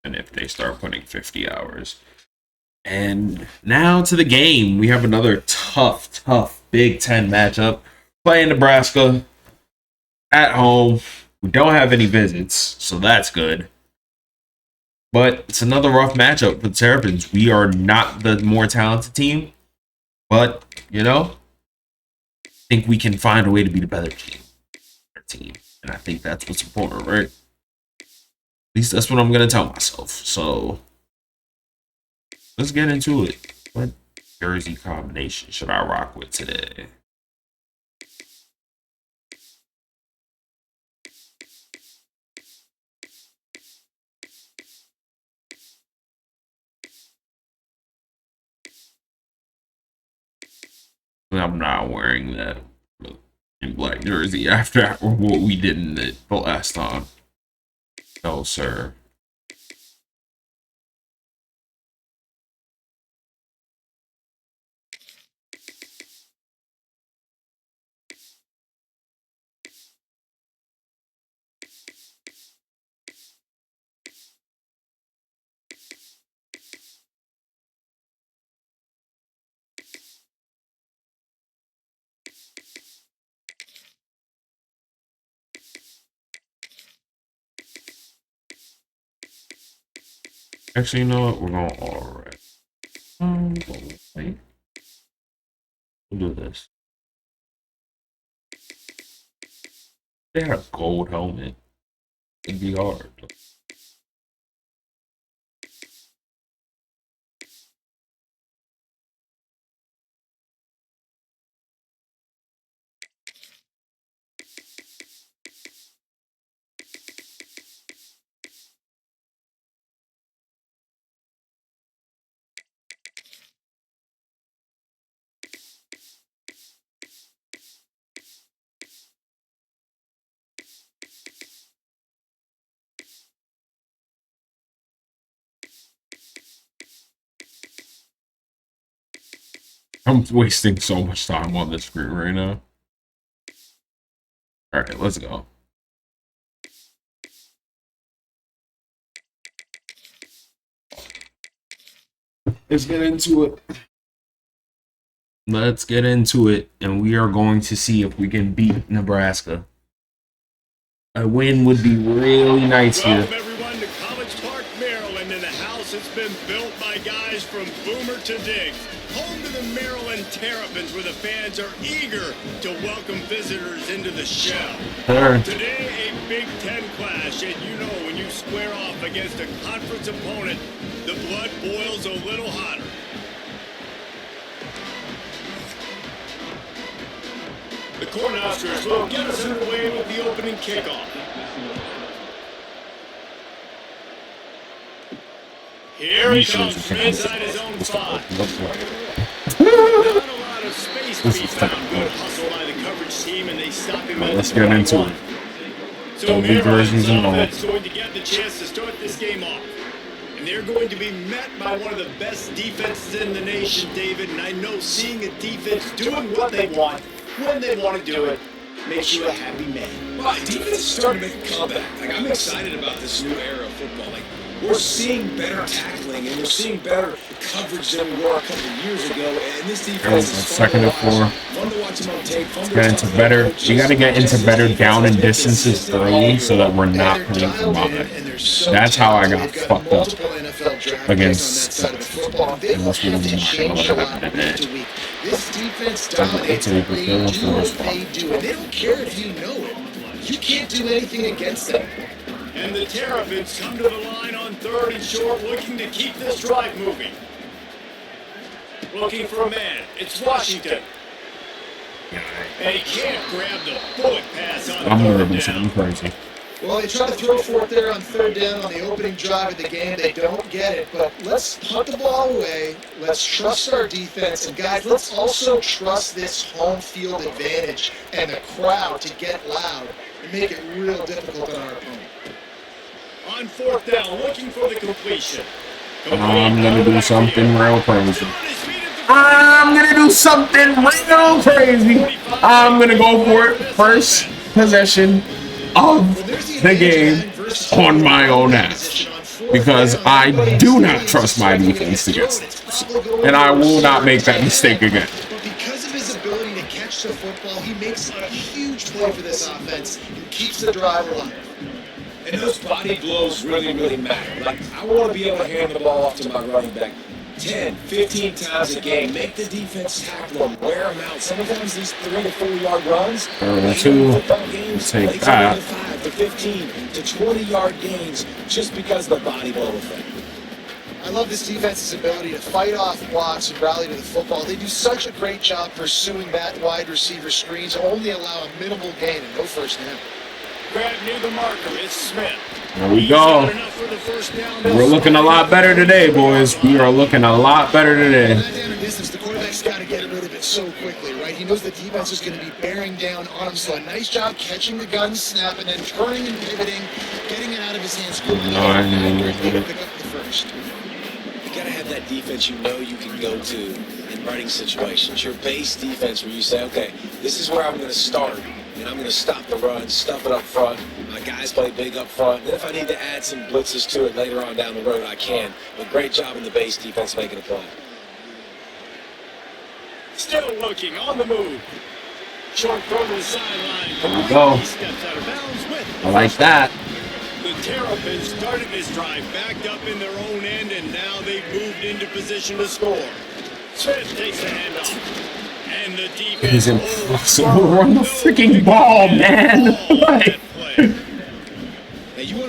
And if they start putting 50 hours. And now to the game. We have another tough Big Ten matchup. Playing Nebraska at home. We don't have any visits, so that's good. But it's another rough matchup for the Terrapins. We are not the more talented team. But, you know, I think we can find a way to be the better team. And I think that's what's important, right? At least that's what I'm going to tell myself. So, let's get into it. What jersey combination should I rock with today? I'm not wearing that in black jersey after what we did in it the last time. No, sir. Actually, you know what? We're going all right. Wait. We'll do this. They had a gold helmet. It'd be hard. I'm wasting so much time on this screen right now. All right, let's go. Let's get into it. Let's get into it, and we are going to see if we can beat Nebraska. A win would be really nice here. Welcome everyone to College Park, Maryland, and the house has been built by guys from Boomer to Diggs. Home to the Maryland Terrapins, where the fans are eager to welcome visitors into the shell. Sure. Today, a Big Ten clash, and you know when you square off against a conference opponent, the blood boils a little hotter. The Cornhuskers will get us underway with the opening kickoff. Here he comes from inside his own 5. Not a lot of space to be found. Good hustle by the coverage team, and they stop him at Let's the get into 21. it. So Don't be Maryland's versions and all. offense going to get the chance to start this game off. And they're going to be met by one of the best defenses in the nation, David. And I know seeing a defense doing what they want, when they want to do it, makes you a happy man. Well, defense is starting to make a comeback. Like, I'm excited about this new era of football. Like, we're seeing better tackling and we're seeing better coverage than we were a couple of years ago. And this defense is Second and 4. fun to watch them on tape. Fun to Get into watch better. coaches. You got to get into better down and distances early so that we're not And playing they're from dialed in, behind. and they're so That's how I got talented. They've fucked up multiple NFL draft against picks on that side of the football. They don't unless we have to were change a lot not week to week. This defense It's dominates a what they good do what first they do, and they don't care if you know it. You can't do anything against them. And the Terrapins come to the line on 3rd and short, looking to keep this drive moving. Looking for a man. It's Washington. And he can't grab the bullet pass on I'm gonna 3rd do down. something crazy. Well, they try to throw for it there on 3rd down on the opening drive of the game. They don't get it, but let's punt the ball away. Let's trust our defense. And guys, let's also trust this home field advantage and the crowd to get loud and make it real difficult on our opponent. On 4th down, looking for the completion. I'm gonna do something real crazy. I'm gonna do something real crazy. I'm gonna go for it first possession of the game on my own ass because I do not trust my defense to get stops, and I will not make that mistake again. But because of his ability to catch the football, he makes a huge play for this offense and keeps the drive alive. And those body blows really, really matter. Like, I want to be able to hand the ball off to my running back 10, 15 times a game. Make the defense tackle them, wear them out. Sometimes these 3 to 4 yard runs, football games, take that. 5 to 15 to 20 yard gains just because of the body blow effect. I love this defense's ability to fight off blocks and rally to the football. They do such a great job pursuing that wide receiver screens, only allow a minimal gain and no first down. Grab near the marker. It's Smith. There we go. We're looking a lot better today, boys. We are looking a lot better today. That down in distance, the quarterback's got to get rid of it so quickly, right? He knows the defense is going to be bearing down on him, so a nice job catching the gun snap and then turning and pivoting, getting it out of his hands quickly. Pick up the first. You gotta have that defense you know you can go to in running situations. Your base defense where you say, okay, this is where I'm gonna start, and I'm gonna stop the run, stuff it up front. My guys play big up front. Then if I need to add some blitzes to it later on down the road, I can. But great job in the base defense making a play. Still looking on the move. Short throw to the sideline. There we go. He steps out of bounds with I like that. The Terrapins started this drive backed up in their own end, and now they've moved into position to score. Smith takes the handoff. And the defense. It is impossible to run the freaking ball, man. Like,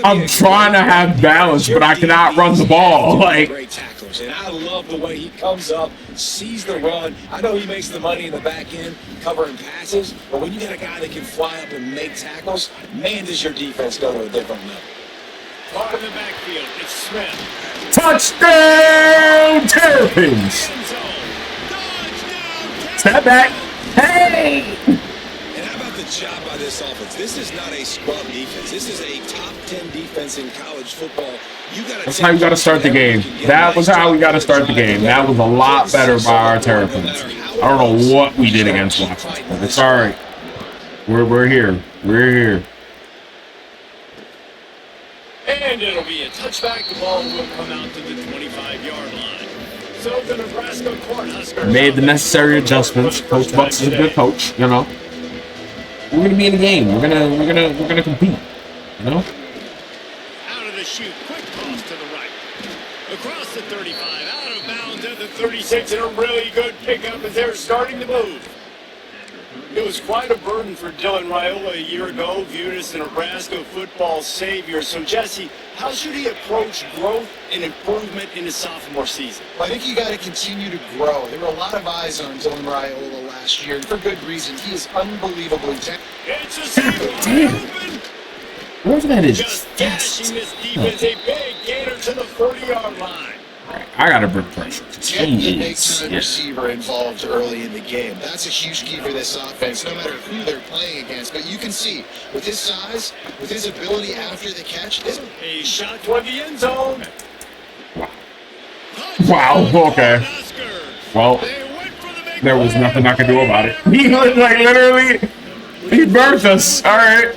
I'm trying to have balance, but I cannot run the ball. Like, Great tacklers, and I love the way he comes up, sees the run. I know he makes the money in the back end covering passes, but when you got a guy that can fly up and make tackles, man, does your defense go to a different level. Caught in the backfield. It's Smith. touchdown, Terrapins. End zone. Touchdown. Step back. Hey. And how about the good job by this offense. This is not a scrub defense. This is a top 10 defense in college football. That's how you got to start the game. That was how we got to start the game. That was a lot better by our Terrapins. I don't know what we did against Washington, but it's all right. We're here. We're here. And it'll be a touchback. The ball will come out to the 25-yard line. So the Nebraska Cornhuskers Made the necessary adjustments. Coach Bucks is a good coach, you know. We're gonna be in the game. We're gonna compete, you know. Out of the chute, quick toss to the right. Across the 35, out of bounds at the 36, and a really good pickup as they're starting to move. It was quite a burden for Dylan Raiola a year ago, viewed as the Nebraska football savior. So, Jesse, how should he approach growth and improvement in his sophomore season? I think you got to continue to grow. There were a lot of eyes on Dylan Raiola last year, and for good reason. He is unbelievably talented. It's a single open. Where's that is? Just dashing this defense, a big gainer to the 40-yard line. I gotta bring pressure. Get the big-time receiver involved early in the game. That's a huge key for this offense, no matter who they're playing against. But you can see, with his size, with his ability after the catch, a shot toward the end zone. Wow. Okay. Well, there was nothing I could do about it. He literally, he burnt us. All right.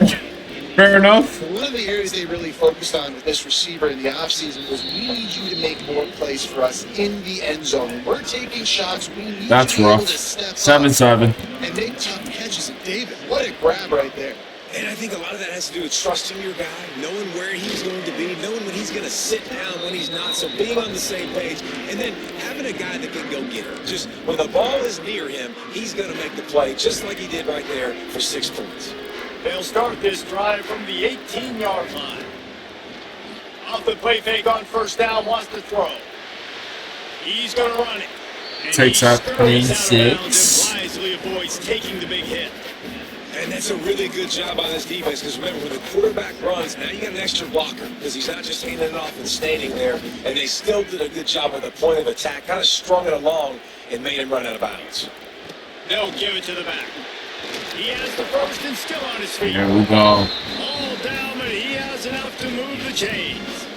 Fair enough. One of the areas they really focused on with this receiver in the offseason was we need you to make more plays for us in the end zone. When we're taking shots, we need That's to be rough. able to step 7-7. up and make tough catches. And David, what a grab right there. And I think a lot of that has to do with trusting your guy, knowing where he's going to be, knowing when he's going to sit down, when he's not, so being on the same page, and then having a guy that can go get her. Just when the ball is near him, he's going to make the play, just like he did right there for 6 points. They'll start this drive from the 18-yard line. Off the play fake on first down, wants to throw. He's going to run it. And Takes out clean 26. Wisely avoids taking the big hit. And that's a really good job by this defense, because remember, when the quarterback runs, now you got an extra blocker, because he's not just handing it off and standing there, and they still did a good job at the point of attack, kind of strung it along and made him run out of bounds. They'll give it to the back. He has the first and still on his feet. There we go. All down, but he has enough to move the chains.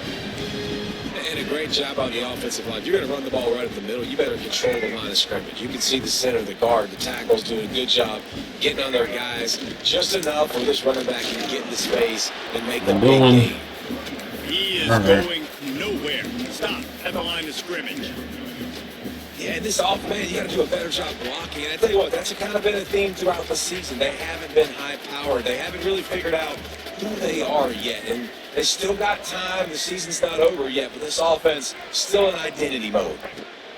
And a great job on the offensive line. If you're going to run the ball right up the middle, you better control the line of scrimmage. You can see the center, the guard, the tackles doing a good job getting on their guys just enough for this running back to get into space and make the big game. He is going nowhere. Stop at the line of scrimmage. Yeah, and this man, you got to do a better job blocking. And I tell you what, that's kind of been a theme throughout the season. They haven't been high-powered. They haven't really figured out who they are yet. And they still got time. The season's not over yet, but this offense still in identity mode.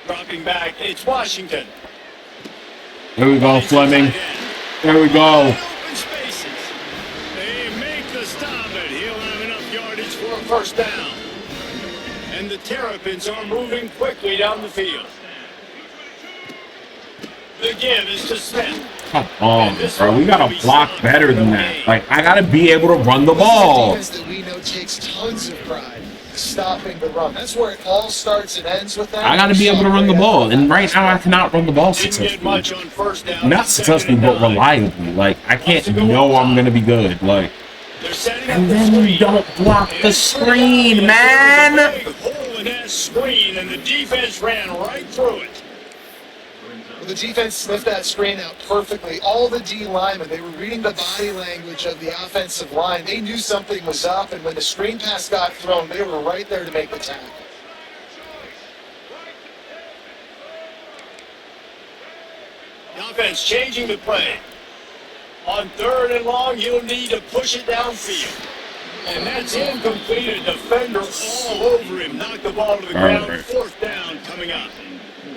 Dropping back, it's Washington. There we go, Fleming. There we go. Open spaces. They make the stop, and he'll have enough yardage for a first down. And the Terrapins are moving quickly down the field. The give is to Smith. Come on, bro. We gotta block better than that. Like, I gotta be able to run the ball. This is a defense that we know takes tons of pride stopping the run. That's where it all starts and ends with that. I gotta be able to run the ball. And right now, I cannot run the ball Didn't get much successfully. on first down. Not successfully, but reliably. Like, I can't know I'm gonna be good. Like, They're setting up and the then you screen. don't block the screen, man. Big hole in that screen, and the defense ran right through it. Well, the defense sniffed that screen out perfectly. All the D linemen, they were reading the body language of the offensive line. They knew something was up, and when the screen pass got thrown, they were right there to make the tackle. The offense changing the play. On 3rd and long, you'll need to push it downfield. And that's incomplete. A defender all over him. Knocked the ball to the ground. 4th down coming up.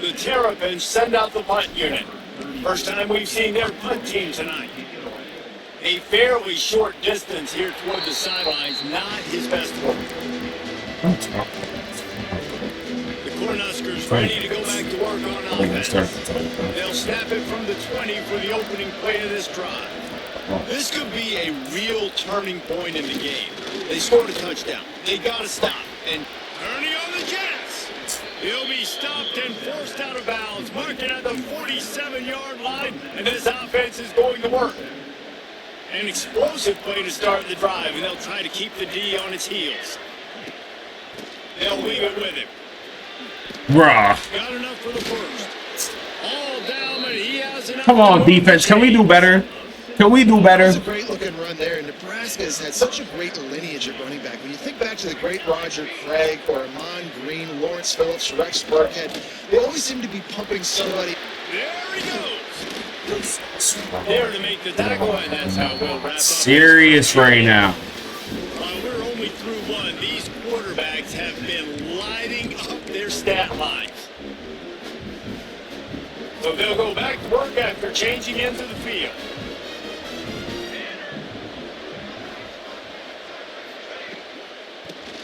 The Terrapins send out the punt unit. First time we've seen their punt team tonight. A fairly short distance here toward the sidelines. Not his best work. The Cornhuskers ready to go back to work on offense. They'll snap it from the 20 for the opening play of this drive. This could be a real turning point in the game. They scored a touchdown. They got to stop. And Ernie on the Jets. He'll be stopped and forced out of bounds, marking at the 47-yard line, and this offense is going to work. An explosive play to start the drive, and they'll try to keep the D on its heels. They'll leave it with him. Bruh. Got enough for the first. All down, but he has enough. Come on, defense. Can we do better? Can we do better? It's a great looking run there. Nebraska has had such a great lineage at running back. When you think back to the great Roger Craig or Amon Green, Lawrence Phillips, Rex Burkhead, they always seem to be pumping somebody. There he goes. There to make the tackle, and that's how we'll wrap up. Serious right now. While we're only through one, these quarterbacks have been lighting up their stat lines. So they'll go back to work after changing into the field.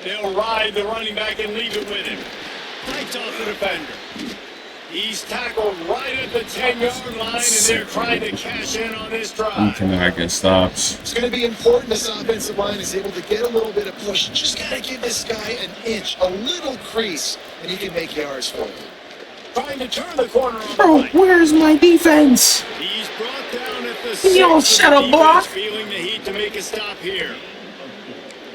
They'll ride the running back and leave it with him. Fights off the defender. He's tackled right at the 10-yard line, and they're trying to cash in on this drive. Can stops. It's going to be important this offensive line is able to get a little bit of push. Just got to give this guy an inch, a little crease, and he can make yards for you. Trying to turn the corner on Bro, the right. where's my defense? He's brought down at the Can y'all 6. shut up, block? Feeling the heat to make a stop here.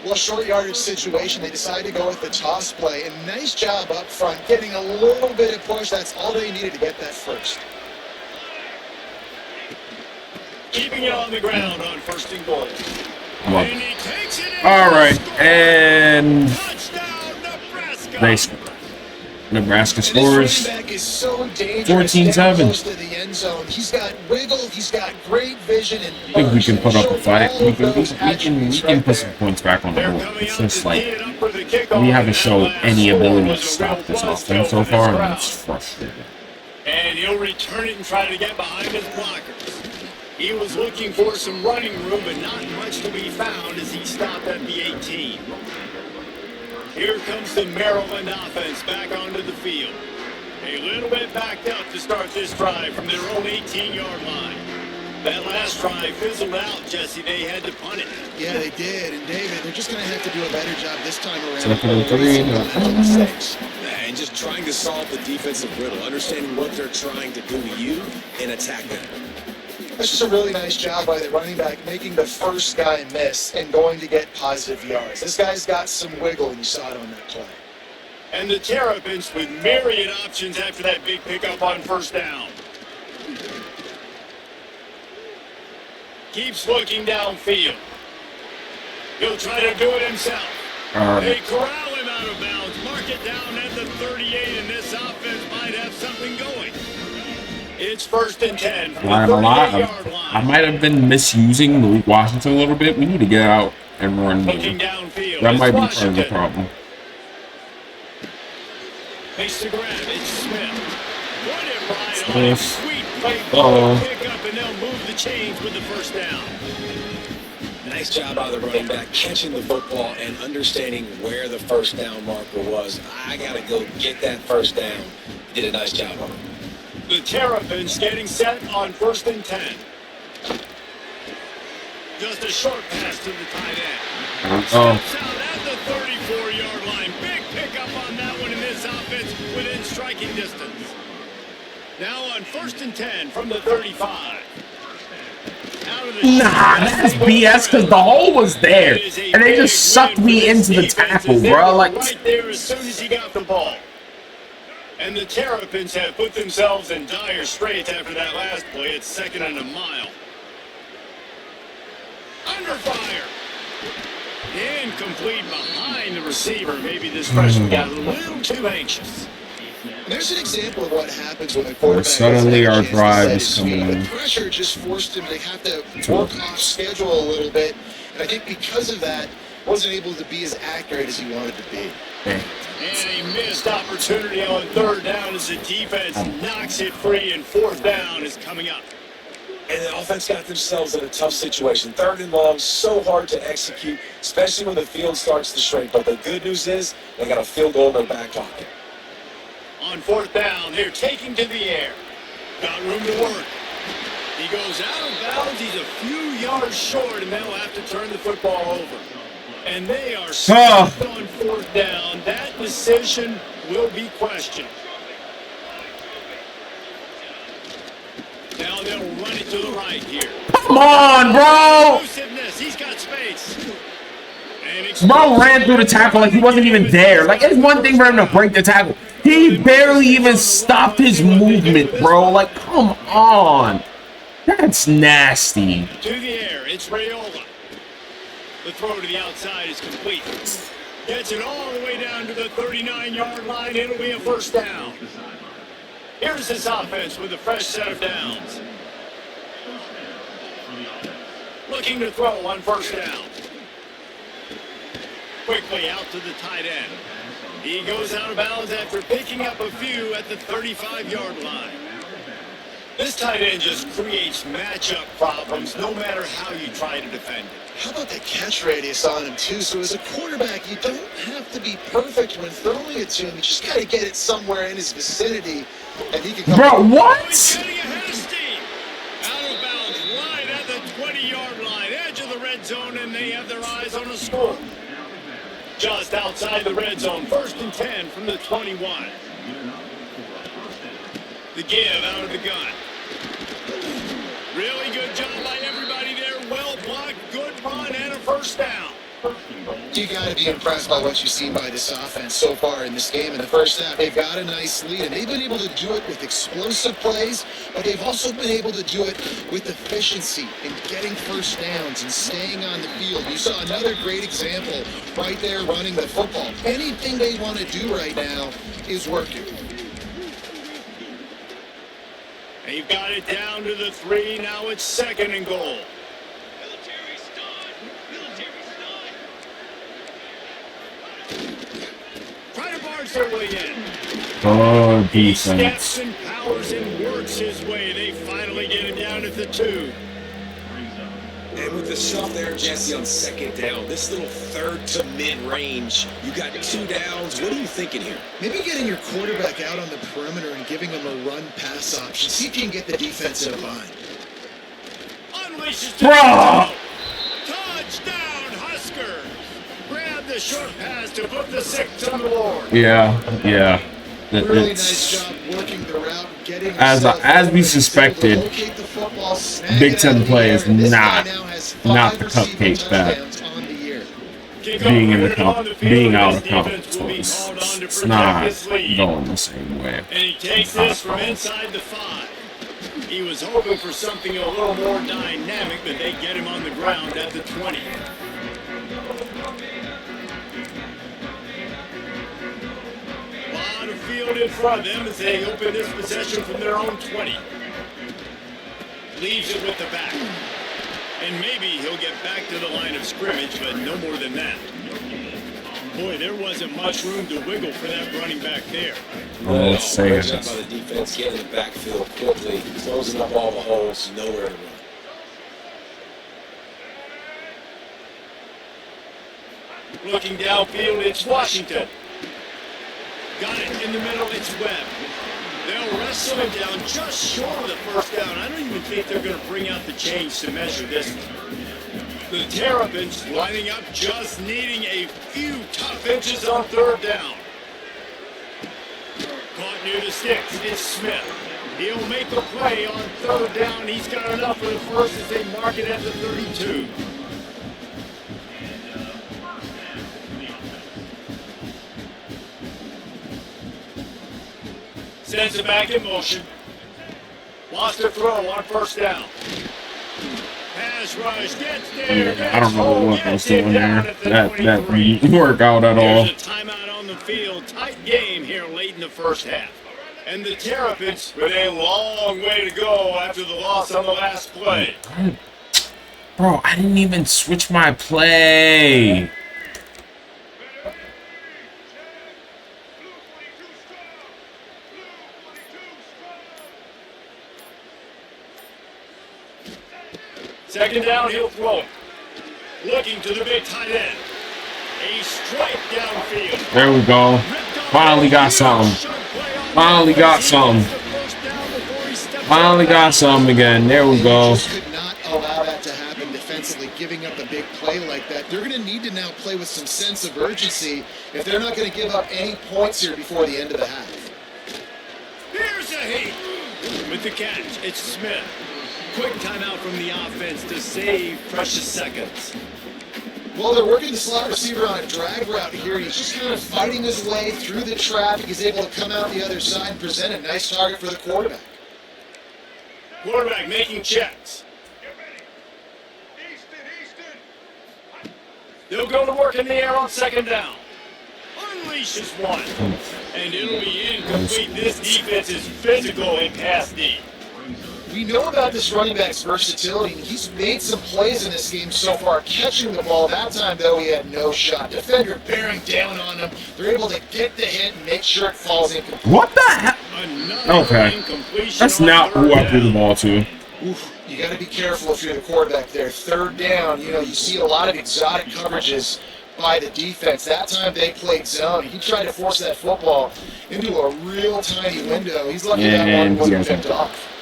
Well, short yardage situation, they decide to go with the toss play, and nice job up front, getting a little bit of push. That's all they needed to get that first. Keeping it on the ground on first and goal. Well, And he takes it in. all right, and Touchdown, Nebraska. they score. Nebraska And this scores. running back is so dangerous 14-7. down close to the end zone. He's got wiggle, he's got great vision, and I think we can put up a fight. We can can put some points back on the They're board. coming It's out just to like tee it up for the kickoff. we haven't shown That any last ability score to was a stop real this buzz offense so filled far, this and crowd. it's frustrating. And he'll return it and try to get behind his blockers. He was looking for some running room, but not much to be found as he stopped at the 18. Here comes the Maryland offense back onto the field. A little bit backed up to start this drive from their own 18-yard line. That last drive fizzled out, Jesse. They had to punt it. Yeah, they did. And David, they're just going to have to do a better job this time around. Second and 3. Mistakes. And just trying to solve the defensive riddle, understanding what they're trying to do to you and attack them. That's just a really nice job by the running back, making the first guy miss and going to get positive yards. This guy's got some wiggle, and you saw it on that play. And the Terrapins with myriad options after that big pickup on first down. Keeps looking downfield. He'll try to do it himself. They corral him out of bounds. Mark it down at the 38, and this offense might have something going. It's first and 10 from the 38-yard line. I might have been misusing Malik Washington a little bit. We need to get out and run more. Looking downfield. That It's might be part of Washington. the problem. Makes the grab. It's Smith. Put it right on. Smith. Sweet play. Uh-oh. Pick up, and they'll move the chains with the first down. Nice job by the running back, catching the football and understanding where the first down marker was. I got to go get that first down. Did a nice job on it. The Terrapins getting set on first and 10. Just a short pass to the tight end. Oh, Steps out at the 34-yard line. Big pickup on that one in this offense within striking distance. Now on first and 10 from the 35. Out of the nah, that's BS because the hole was there, and they just sucked me into the tackle, bro. Like, right there as soon as he got the ball. And the Terrapins have put themselves in dire straits after that last play. It's second and a mile. Under fire. Incomplete behind the receiver. Maybe this freshman got a little too anxious. There's an example of what happens when the quarterback suddenly has our a chance to drive set is his feet. coming in. The pressure just forced him to have to work off schedule a little bit, and I think because of that, wasn't able to be as accurate as he wanted to be. And a missed opportunity on third down as the defense knocks it free, and fourth down is coming up. And the offense got themselves in a tough situation. Third and long, so hard to execute, especially when the field starts to shrink. But the good news is they got a field goal in their back pocket. On fourth down, they're taking to the air. Got room to work. He goes out of bounds. He's a few yards short, and they'll have to turn the football over. And they are stuck on fourth down. That decision will be questioned. Now they'll run it to the right here. Come on, bro. Elusiveness, he's got space. Bro ran through the tackle like he wasn't even there. Like, it's one thing for him to break the tackle. He barely even stopped his movement, bro. Like, come on. That's nasty. To the air, it's Rayola. The throw to the outside is complete. Gets it all the way down to the 39-yard line. It'll be a first down. Here's his offense with a fresh set of downs. Looking to throw on first down. Quickly out to the tight end. He goes out of bounds after picking up a few at the 35-yard line. This tight end just creates matchup problems no matter how you try to defend it. How about the catch radius on him, too? So as a quarterback, you don't have to be perfect when throwing it to him. You just got to get it somewhere in his vicinity, and he can come. Bro, what? He's getting ahead of steam. Out of bounds, right at the 20-yard line, edge of the red zone, and they have their eyes on a score. Just outside the red zone, 1st and 10 from the 21. The give out of the gun. Really good job by everybody there. Well blocked, good run, and a first down. You got to be impressed by what you've seen by this offense so far in this game. In the first half, they've got a nice lead, and they've been able to do it with explosive plays, but they've also been able to do it with efficiency and getting first downs and staying on the field. You saw another great example right there running the football. Anything they want to do right now is working. They've got it down to the 3. Now it's 2nd and goal. Try to barge their way in. Oh, He steps defense. and powers and works his way. They finally get him down at the 2. And with the stuff there, Jesse, on 2nd down, this little 3rd to mid-range, you got 2 downs. What are you thinking here? Maybe getting your quarterback out on the perimeter and giving him a run-pass option. See if you can get the defense in a bind. Unleashes Bro! Touchdown, Huskers! Grab the short pass to put the 6 on the board. Yeah. Really It's nice job working the route, getting as we suspected. Big Ten play is not the cupcake that being in the being out of conference was. It's not going the same way. And he takes this from inside the 5. He was hoping for something a little more dynamic, but they get him on the ground at the 20. Lot of field in front of them as they open this possession from their own 20. Leaves it with the back. And maybe he'll get back to the line of scrimmage, but no more than that. Boy, there wasn't much room to wiggle for that running back there. Oh, let's say Great job it. by the defense, getting in the backfield quickly, closing up all the holes, nowhere to run. Looking downfield, it's Washington. Got it in the middle, it's Webb. They'll wrestle him down just short of the first down. I don't even think they're going to bring out the chains to measure this one. The Terrapins lining up, just needing a few tough inches on 3rd down. Caught near the sticks, it's Smith. He'll make a play on 3rd down. He's got enough for the first as they mark it at the 32. Sends it back in motion. Lost a throw on 1st down. Pass rush, gets there. I don't know what was doing there. That didn't work out at all. There's a timeout on the field. Tight game here late in the first half. And the Terrapins with a long way to go after the loss on the last play. Bro, I didn't even switch my play. Second down, he'll throw it. Looking to the big tight end. A strike downfield. There we go. Finally got something. Finally got something. Finally got something again. There we go. Just could not allow that to happen defensively, giving up a big play like that. They're going to need to now play with some sense of urgency if they're not going to give up any points here before the end of the half. Here's a hit. With the catch, it's Smith. quick timeout from the offense to save precious seconds. Well, they're working the slot receiver on a drag route here. He's just kind of fighting his way through the traffic. He's able to come out the other side and present a nice target for the quarterback. Quarterback making checks. They'll go to work in the air on second down. Unleashes one. And it'll be incomplete. This defense is physical in pass D. We know about this running back's versatility, and he's made some plays in this game so far, catching the ball. That time, though, he had no shot. Defender bearing down on him. They're able to get the hit and make sure it falls incomplete. What the heck? Okay. That's not who I threw the ball to. Oof, you got to be careful if you're the quarterback there. Third down, you see a lot of exotic coverages by the defense. That time they played zone. He tried to force that football into a real tiny window. He's lucky that one wasn't picked off.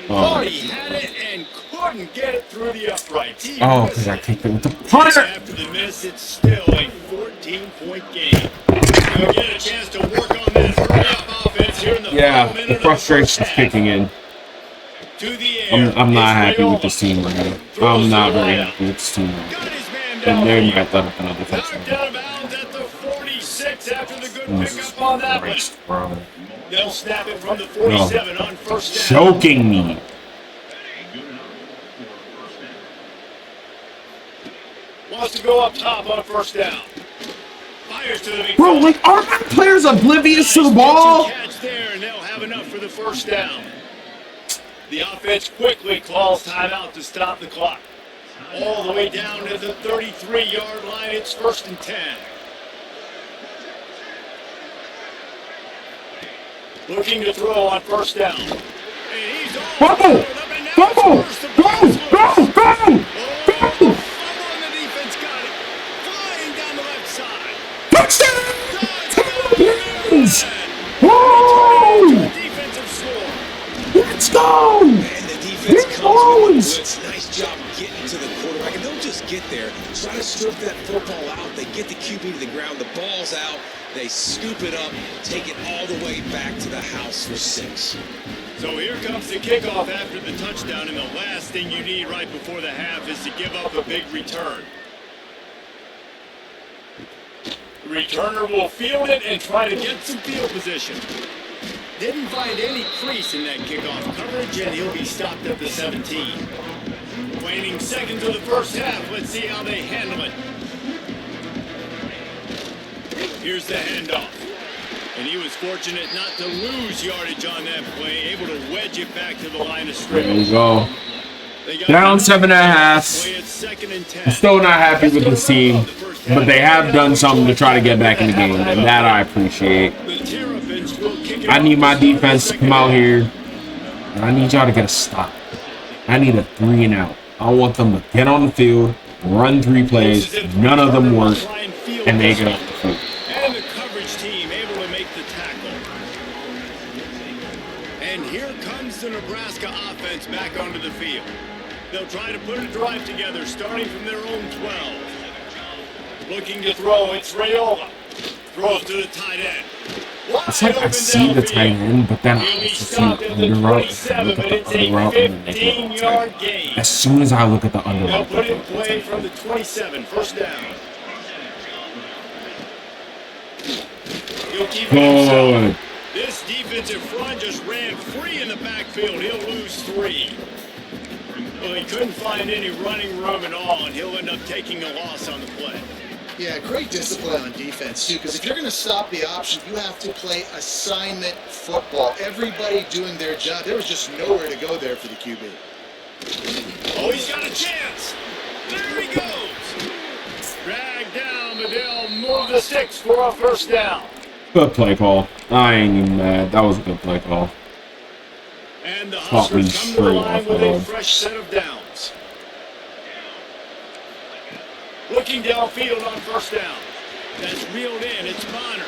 Thought he had it and couldn't get it through the uprights. Because I kicked it with the punter. After the miss, it's still a 14-point game. They'll get a chance to work on that hurry-up offense here in the final minute the frustration's kicking in. To the air. I'm not happy with this team right now. I'm not very happy with this team right now. And they might have done another touchdown. Knocked out of bounds at the 46 after the good pickup on that one. They'll snap it from the 47 on first down. Choking me. Wants to go up top on first down. Fires to the Bro, like, are my players oblivious to the ball? Catch there, and they'll have enough for the first down. The offense quickly calls timeout to stop the clock. All the way down to the 33-yard line. It's 1st and 10. Looking to throw on first down. And he's all Go! Go! Go! Go! Go! Fumble on the defense got it. Flying down the left side. Touchdown! Woo! Defensive score. Let's go! And the defense comes with a blitz. Nice job getting to the quarterback. And they'll just get there. Try to strip that football out. They get the QB to the ground. The ball's out. They scoop it up, take it all the way back to the house for 6. So here comes the kickoff after the touchdown, and the last thing you need right before the half is to give up a big return. The returner will field it and try to get some field position. Didn't find any crease in that kickoff coverage, and he'll be stopped at the 17. Waning seconds of the first half. Let's see how they handle it. Here's the handoff. And he was fortunate not to lose yardage on that play, able to wedge it back to the line of scrimmage. There you go. Down 7.5. I'm still not happy with this team, but they have done something to try to get back in the game, and that I appreciate. I need my defense to come out here, and I need y'all to get a stop. I need a 3 and out. I want them to get on the field, run 3 plays, none of them work, and they get off the field. And the coverage team able to make the tackle. And here comes the Nebraska offense back onto the field. They'll try to put a drive together, starting from their own 12. Looking to throw, it's Rayola. Throws to the tight end. It's like I see the tight end, but then I also see the under route. I look at the under route and then they get tight end. As soon as I look at the under They'll route, put it in play from the 27, first down. He'll keep it himself. This defensive front just ran free in the backfield. He'll lose 3. Well, he couldn't find any running room at all, and he'll end up taking a loss on the play. Yeah, great discipline on defense, too, because if you're going to stop the option, you have to play assignment football. Everybody doing their job. There was just nowhere to go there for the QB. Oh, he's got a chance. There he goes. Dragged down, but they'll move the sticks for a first down. good play call. I ain't even mad. That was a good play call. And the Caught me Huskers come to the straight line off with a of. fresh set of downs. Looking downfield on first down. That's reeled in. It's Bonner.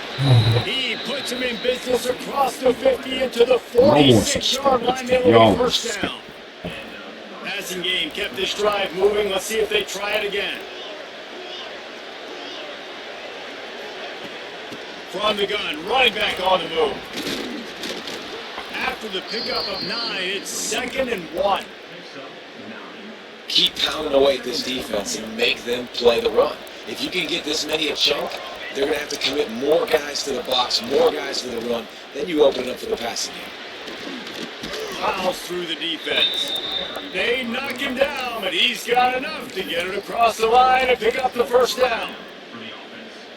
He puts him in business across the 50 into the 46-yard line. They'll first down. Passing game kept this drive moving. Let's see if they try it again. From the gun, running back on the move. After the pickup of 9, it's 2nd and 1. keep pounding away at this defense and make them play the run. If you can get this many a chunk, they're going to have to commit more guys to the box, more guys to the run. Then you open it up for the passing game. Fouls through the defense. They knock him down, but he's got enough to get it across the line and pick up the first down.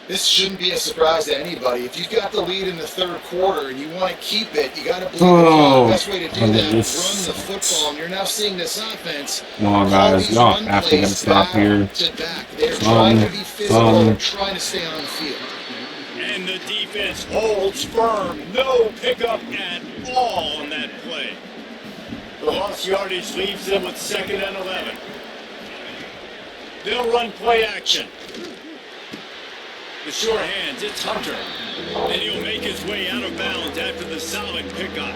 This shouldn't be a surprise to anybody. If you've got the lead in the third quarter and you want to keep it, you got to believe the best way to do that is run the football. And you're now seeing this offense. Come on, guys. Y'all have to get a stop here. They're trying to be physical. They're trying to stay on the field. And the defense holds firm. No pickup at all on that play. The lost yardage leaves them with 2nd and 11. They'll run play action. The short hands, it's Hunter. And he'll make his way out of bounds after the solid pickup.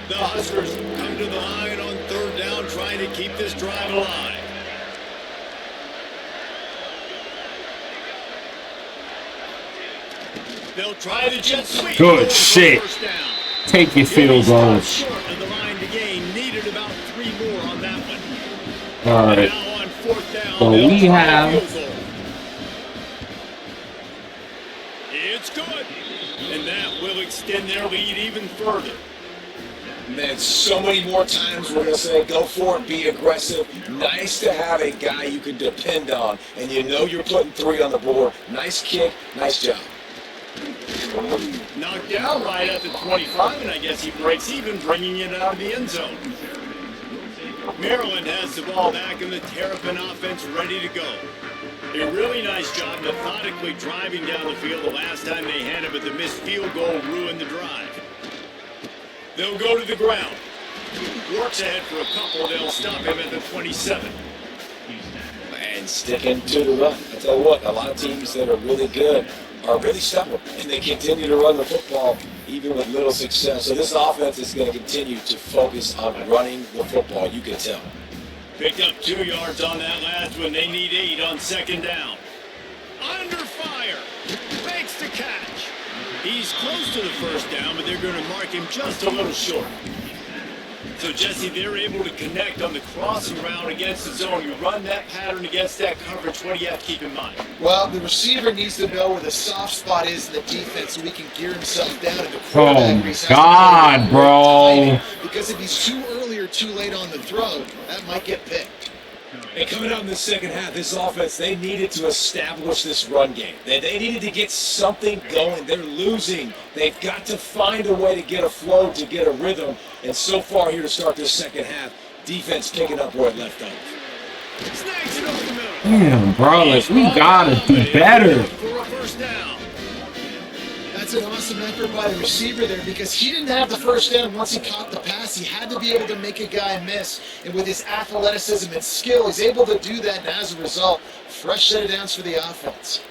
The Huskers come to the line on 3rd down, trying to keep this drive alive. They'll try the jet sweep. Good shit. Take your field goal. Short of the line to gain. Needed about 3 more on that one. All right. Now on 4th down, So we have. It's good. And that will extend their lead even further. Man, so many more times we're going to say, go for it, be aggressive. Nice to have a guy you can depend on, and you know you're putting 3 on the board. Nice kick, nice job. Knocked down right at the 25, and I guess he breaks even, bringing it out of the end zone. Maryland has the ball back, and the Terrapin offense ready to go. A really nice job methodically driving down the field the last time they had it, but the missed field goal ruined the drive. They'll go to the ground. Works ahead for a couple. They'll stop him at the 27. And sticking to the run. I tell you what, a lot of teams that are really good are really stubborn, and they continue to run the football even with little success. So this offense is going to continue to focus on running the football, you can tell. Picked up 2 yards on that last one. They need 8 on 2nd down. Under fire. Makes the catch. He's close to the first down, but they're going to mark him just a little short. So, Jesse, they're able to connect on the crossing route against the zone. You run that pattern against that coverage. What do you have to keep in mind? Well, the receiver needs to know where the soft spot is in the defense so he can gear himself down. And the quarterback God, bro. Because if he's too early or too late on the throw, that might get picked. And coming out in the second half, this offense, they needed to establish this run game. They needed to get something going. They're losing. They've got to find a way to get a flow, to get a rhythm. And so far here to start this second half, defense picking up where it left off. Snags it over the middle. Damn, bro, like, we gotta do better. For a first down. That's an awesome effort by the receiver there because he didn't have the first down once he caught the pass. He had to be able to make a guy miss. And with his athleticism and skill, he's able to do that. And as a result, fresh set of downs for the offense.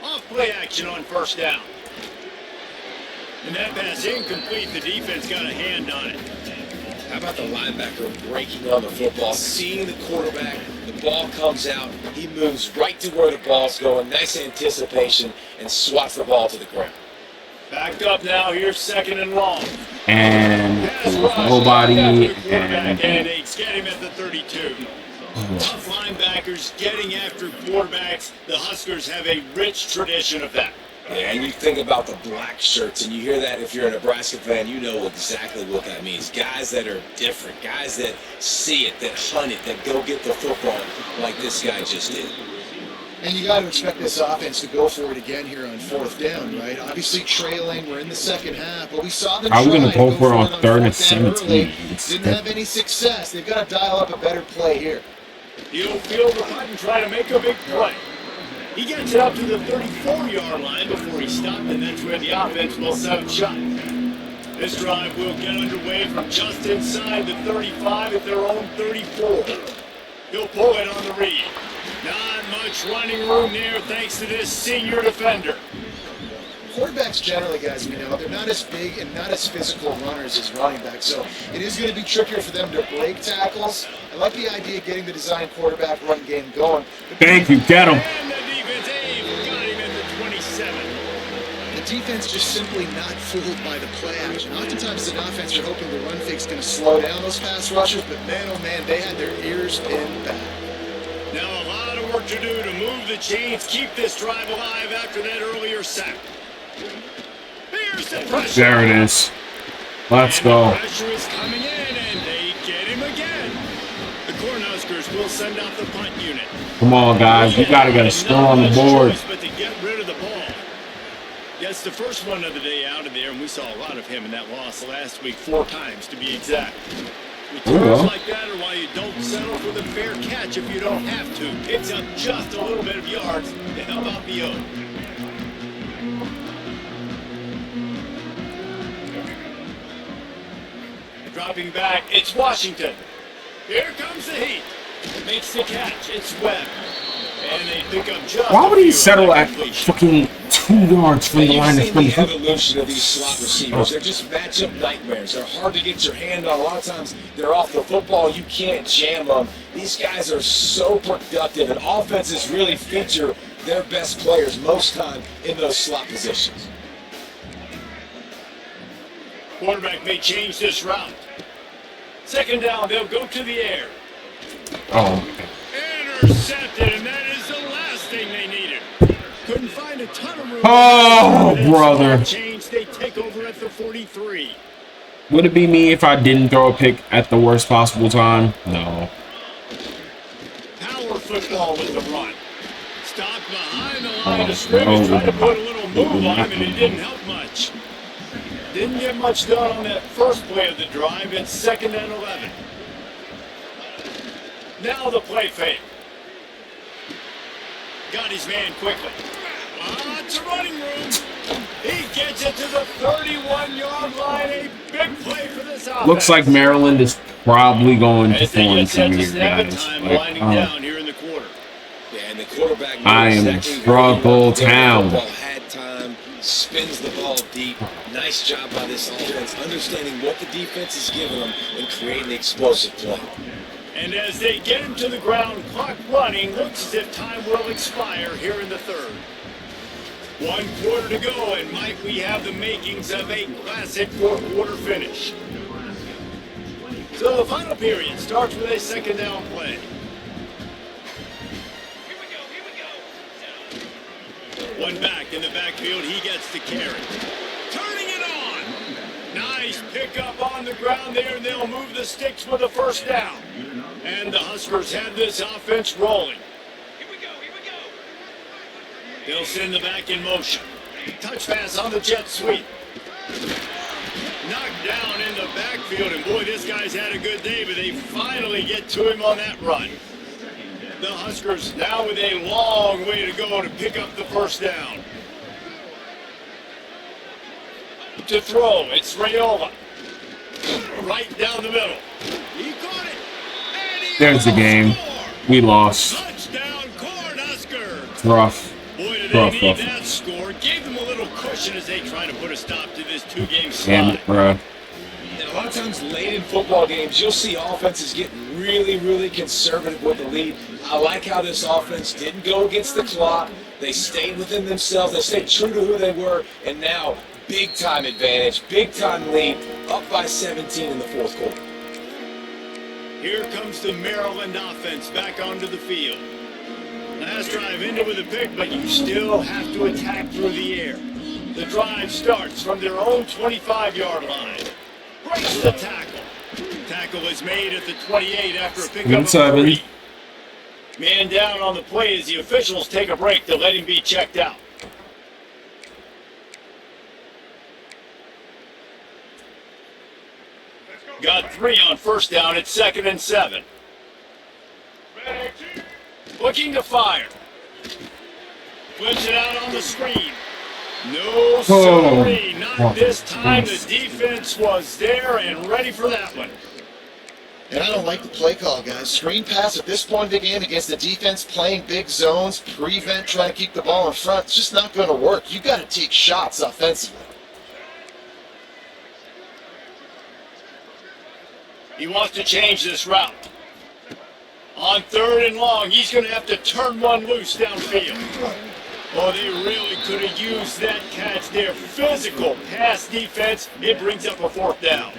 Off play action on first down. And that pass incomplete. The defense got a hand on it. How about the linebacker breaking on the football, seeing the quarterback, the ball comes out, he moves right to where the ball's going, nice anticipation, and swats the ball to the ground. Back up now, here's 2nd and long. And nobody. And they get him at the 32. Tough linebackers getting after quarterbacks. The Huskers have a rich tradition of that. Yeah, and you think about the black shirts, and you hear that if you're a Nebraska fan, you know exactly what that means. Guys that are different, guys that see it, that hunt it, that go get the football like this guy just did. And you got to expect this offense to go for it again here on 4th down, right? Obviously trailing, we're in the second half, but we saw them How are we going to go for it on 3rd and 17? 17? Didn't have any success. They've got to dial up a better play here. He'll field the punt and try to make a big play. He gets it up to the 34-yard line before he stopped, and that's where the offense will set up shop. This drive will get underway from just inside the 35 at their own 34. He'll pull it on the read. Not much running room there thanks to this senior defender. Quarterbacks generally, guys, we know, they're not as big and not as physical runners as running backs, so it is going to be trickier for them to break tackles. I like the idea of getting the design quarterback run game going. Thank you, get him. And the defense got him at the 27. The defense just simply not fooled by the play action. Oftentimes, as an offense, you're hoping the run fake's going to slow down those pass rushers, but man, oh man, they had their ears pinned back. Now a lot of work to do to move the chains, keep this drive alive after that earlier sack. Here's the pressure. There it is. Let's go. The pressure is coming in, and they get him again. The Cornhuskers will send out the punt unit. Come on, guys. You got to get a score on the board. But to get rid of the ball. Gets the first one of the day out of there, and we saw a lot of him in that loss last week, 4 times to be exact. Returns like that are why you don't settle for the fair catch if you don't have to. Picks up just a little bit of yards to help out the O. Dropping back, it's Washington. Here comes the heat. Makes the catch, it's Webb. And they pick up just Why would he settle at fucking 2 yards from the line of the scrimmage? evolution of these slot receivers. They're just matchup nightmares. They're hard to get your hand on. A lot of times they're off the football. You can't jam them. These guys are so productive, and offenses really feature their best players most time in those slot positions. Quarterback may change this route. Second down, they'll go to the air. Oh. Intercepted, and that is the last thing they needed. Couldn't find a ton of room. Oh, brother. Change, they take over at the 43. Would it be me if I didn't throw a pick at the worst possible time? No. Power football with the run. Stopped behind the line of scrimmage, tried to put a little move on him, and it didn't help much. Didn't get much done on that first play of the drive. It's 2nd and 11. Now the play fake. Got his man quickly. Lots of running room. He gets it to the 31-yard line. A big play for this offense. Looks like Maryland is probably going to form some here, Time guys. winding down here in the quarter. Yeah, and the quarterback I am in struggle town. Had time, spins the ball deep. Nice job by this offense, understanding what the defense is giving them and creating the explosive play. And as they get him to the ground, clock running, looks as if time will expire here in the third. 1 quarter to go, and might we have the makings of a classic 4th-quarter finish. So the final period starts with a 2nd down play. One back in the backfield, he gets the carry. Turning it on. Nice pickup on the ground there, and they'll move the sticks with a first down. And the Huskers have this offense rolling. They'll send the back in motion. Touch pass on the jet sweep. Knocked down in the backfield, and boy, this guy's had a good day, but they finally get to him on that run. The Huskers now with a long way to go to pick up the first down. To throw, it's Rayola. Right down the middle. He caught it. And he There's the game. We lost. Touchdown, Cornhuskers. It's rough. Boy, did they need that score. Gave them a little cushion as they try to put a stop to this 2-game Damn slide. it, bro. And a lot of times late in football games, you'll see offenses get really, really conservative with the lead. I like how this offense didn't go against the clock. They stayed within themselves. They stayed true to who they were. And now, big-time advantage, big-time lead, up by 17 in the 4th quarter. Here comes the Maryland offense back onto the field. Last drive ended with a pick, but you still have to attack through the air. The drive starts from their own 25-yard line. Breaks the tackle. Tackle is made at the 28 after a pickup of 3. Man down on the play as the officials take a break to let him be checked out. Got 3 on first down. It's 2nd and 7. Looking to fire. Flips it out on the screen. No, sorry, not this time. The defense was there and ready for that one. And I don't like the play call, guys. Screen pass at this point of the game against the defense playing big zones, prevent, trying to keep the ball in front. It's just not going to work. You got to take shots offensively. He wants to change this route. On 3rd and long, he's going to have to turn one loose downfield. Oh, they really could have used that catch there. Physical pass defense. It brings up a 4th down.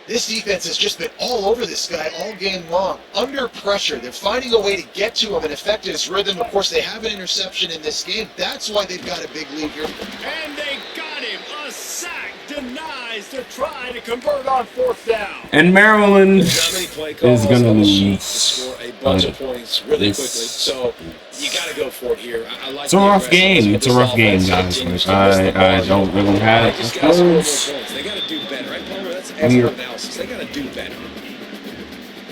This defense has just been all over this guy all game long. Under pressure, they're finding a way to get to him and affect his rhythm. Of course, they have an interception in this game. That's why they've got a big lead here. And they got him. A sack denies to try to convert on 4th down. And Maryland There's not many play calls is going to on the sheet lose. to score a bunch of points really quickly. So you got to go for it here. I like It's a the rough aggressiveness game. with It's a this rough game, offense. guys. Continues Like, to press the I ball. don't really They have just got to score more words. points. They got to do better, right, Palmer? That's excellent analysis. They got to do better.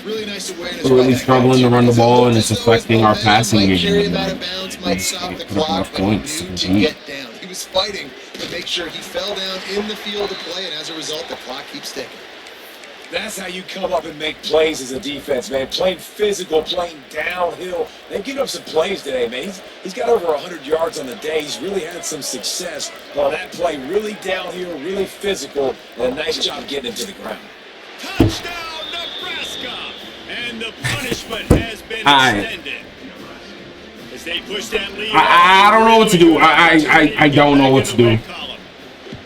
Really nice awareness. We're really by that struggling guy, to run the too. ball, and it's As though his affecting our momentum passing might game. carry him out of bounds, might He's stop the putting up clock, enough but he points knew to to beat. get down. He was fighting to make sure he fell down in the field to play, and as a result, the clock keeps ticking. That's how you come up and make plays as a defense, man. Playing physical, playing downhill. They've given up some plays today, man. He's got over 100 yards on the day. He's really had some success on that play. Really downhill, really physical, and a nice job getting it to the ground. Touchdown, Nebraska! And the punishment has been Alright. extended. As they push that lead I don't know what to do. I don't know what to do.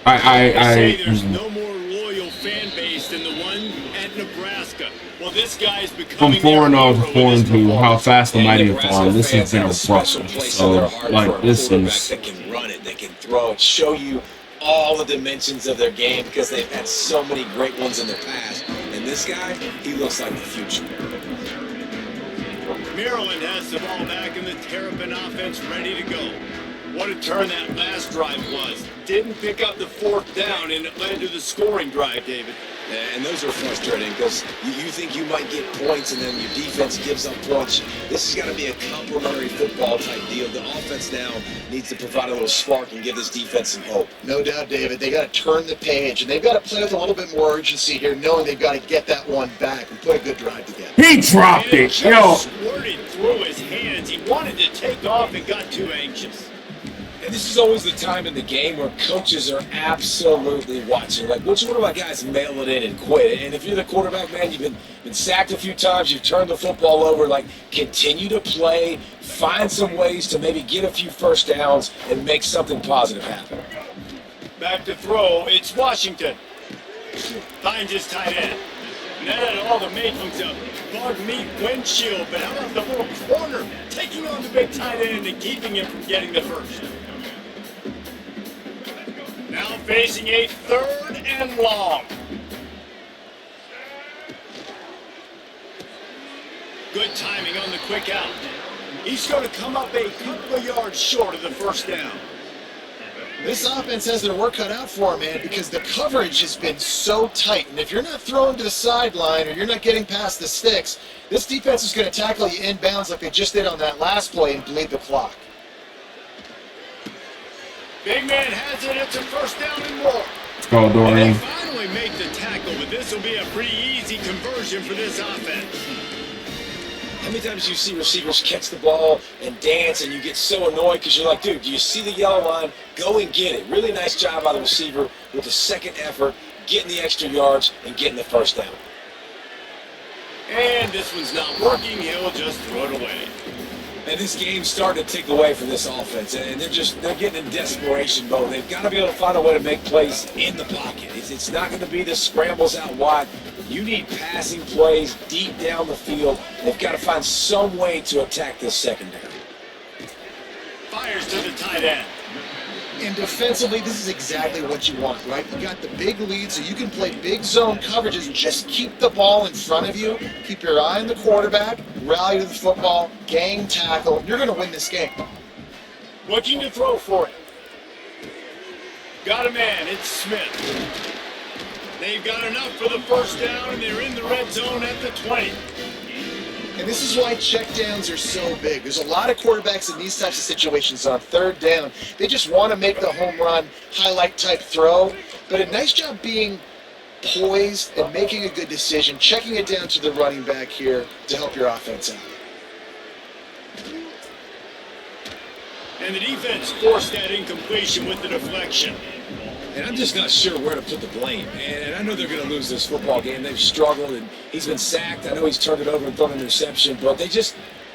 They say there's I no more loyal fan base than the one at Nebraska. Well, this guy's becoming from 4-0 their to hero with 4-2. this How fast the And mighty have Nebraska fallen. This has fans been a have rough special one. place in their So, heart for like, a this quarterback is. that can run it, that can throw it, show you all the dimensions of their game because they've had so many great ones in the past. And this guy, he looks like the future. Maryland has the ball back in the Terrapin offense ready to go. What a turn that last drive was. Didn't pick up the 4th down, and it led to the scoring drive, David. And those are frustrating because you think you might get points and then your defense gives up points. This has got to be a complementary football type deal. The offense now needs to provide a little spark and give this defense some hope. No doubt, David. They got to turn the page, and they've got to play with a little bit more urgency here, knowing they've got to get that one back and put a good drive together. He dropped And it. just Yo. squirted through his hands. He wanted to take off and got too anxious. And this is always the time in the game where coaches are absolutely watching. Like, which one of my guys mail it in and quit? And if you're the quarterback, man, you've been sacked a few times, you've turned the football over, like, continue to play, find some ways to maybe get a few first downs and make something positive happen. Back to throw. It's Washington. Finds his tight end. And that had all the makings of bug meat windshield. But how about the little corner taking on the big tight end and keeping him from getting the first? Now facing a 3rd and long. Good timing on the quick out. He's going to come up a couple of yards short of the 1st down. This offense has their work cut out for them, man, because the coverage has been so tight. And if you're not throwing to the sideline or you're not getting past the sticks, this defense is going to tackle you inbounds like they just did on that last play and bleed the clock. Big man has it. It's a 1st down and more. Let's go, And they Dorian. finally make the tackle, but this will be a pretty easy conversion for this offense. How many times do you see receivers catch the ball and dance and you get so annoyed because you're like, dude, do you see the yellow line? Go and get it. Really nice job by the receiver with the second effort, getting the extra yards and getting the 1st down. And this one's not working. He'll just throw it away. And this game's starting to tick away from this offense, and they're getting in desperation mode. They've got to be able to find a way to make plays in the pocket. It's not going to be the scrambles out wide. You need passing plays deep down the field. They've got to find some way to attack this secondary. Fires to the tight end. And defensively, this is exactly what you want, right? You got the big lead, so you can play big zone coverages. Just keep the ball in front of you. Keep your eye on the quarterback. Rally to the football. Gang tackle. You're going to win this game. Looking to throw for it. Got a man. It's Smith. They've got enough for the 1st down, and they're in the red zone at the 20. And this is why checkdowns are so big. There's a lot of quarterbacks in these types of situations on 3rd down. They just want to make the home run, highlight type throw. But a nice job being poised and making a good decision, checking it down to the running back here to help your offense out. And the defense forced that incompletion with the deflection. And I'm just not sure where to put the blame. And I know they're going to lose this football game. They've struggled, and he's been sacked. I know he's turned it over and thrown an interception, but they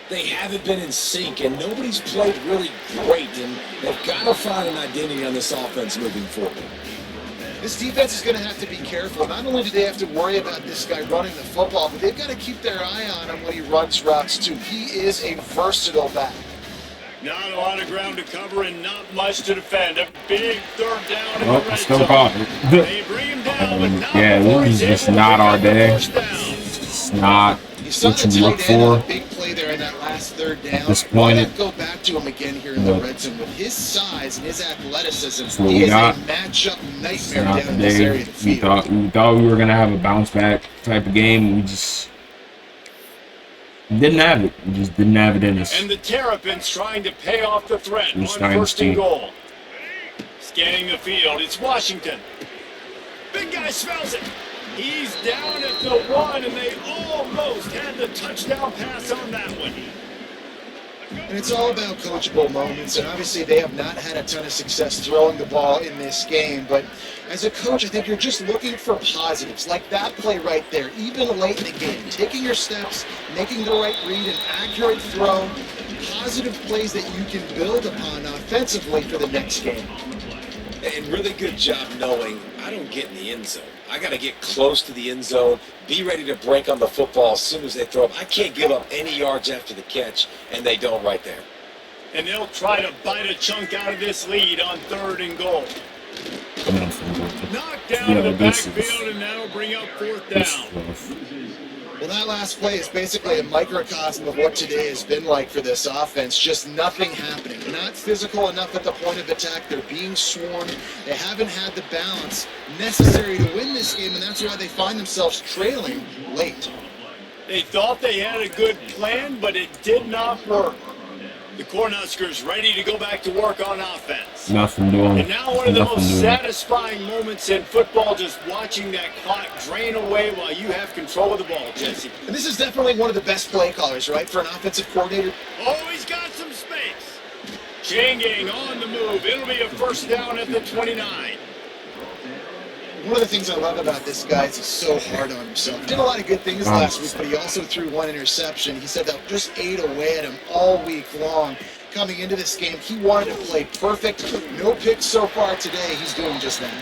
They haven't been in sync, and nobody's played really great, and they've got to find an identity on this offense moving forward. This defense is going to have to be careful. Not only do they have to worry about this guy running the football, but they've got to keep their eye on him when he runs routes, too. He is a versatile back. Not a lot of ground to cover and not much to defend. A big third down in the red Still zone. caught it. They bring him down, but not Yeah, before this he's is just able to not pick our up the day. first down. It's not You saw what the you look tight end on for. a big play there in that last third down. Disappointed. Why not go back to him again here in the red zone? With his size and his athleticism, what he we is got. a matchup It's nightmare not down the in this area day of the we field. thought we were gonna have a bounce back type of game. We just didn't have it. We just didn't have it in us. And the Terrapins trying to pay off the threat on It's first Dynasty. and goal. Scanning the field, it's Washington. Big guy smells it. He's down at the 1, and they almost had the touchdown pass on that one. And it's all about coachable moments, and obviously they have not had a ton of success throwing the ball in this game, but as a coach, I think you're just looking for positives, like that play right there, even late in the game, taking your steps, making the right read, an accurate throw, positive plays that you can build upon offensively for the next game. And really good job knowing I don't get in the end zone. I got to get close to the end zone, be ready to break on the football as soon as they throw up. I can't give up any yards after the catch, and they don't right there. And they'll try to bite a chunk out of this lead on third and goal. Knocked down Yeah, the this backfield, and that'll bring up fourth down. Well, that last play is basically a microcosm of what today has been like for this offense. Just nothing happening. Not physical enough at the point of attack. They're being swarmed. They haven't had the balance necessary to win this game, and that's why they find themselves trailing late. They thought they had a good plan, but it did not work. The Cornhuskers ready to go back to work on offense. Nothing doing. And now one of the Nothing most doing. satisfying moments in football, just watching that clock drain away while you have control of the ball, Jesse. And this is definitely one of the best play callers, right, for an offensive coordinator? Oh, he's got some space. Changing on the move. It'll be a first down at the 29. One of the things I love about this guy is he's so hard on himself. He did a lot of good things last week, but he also threw one interception. He said that just ate away at him all week long. Coming into this game, he wanted to play perfect. No picks so far today. He's doing just that.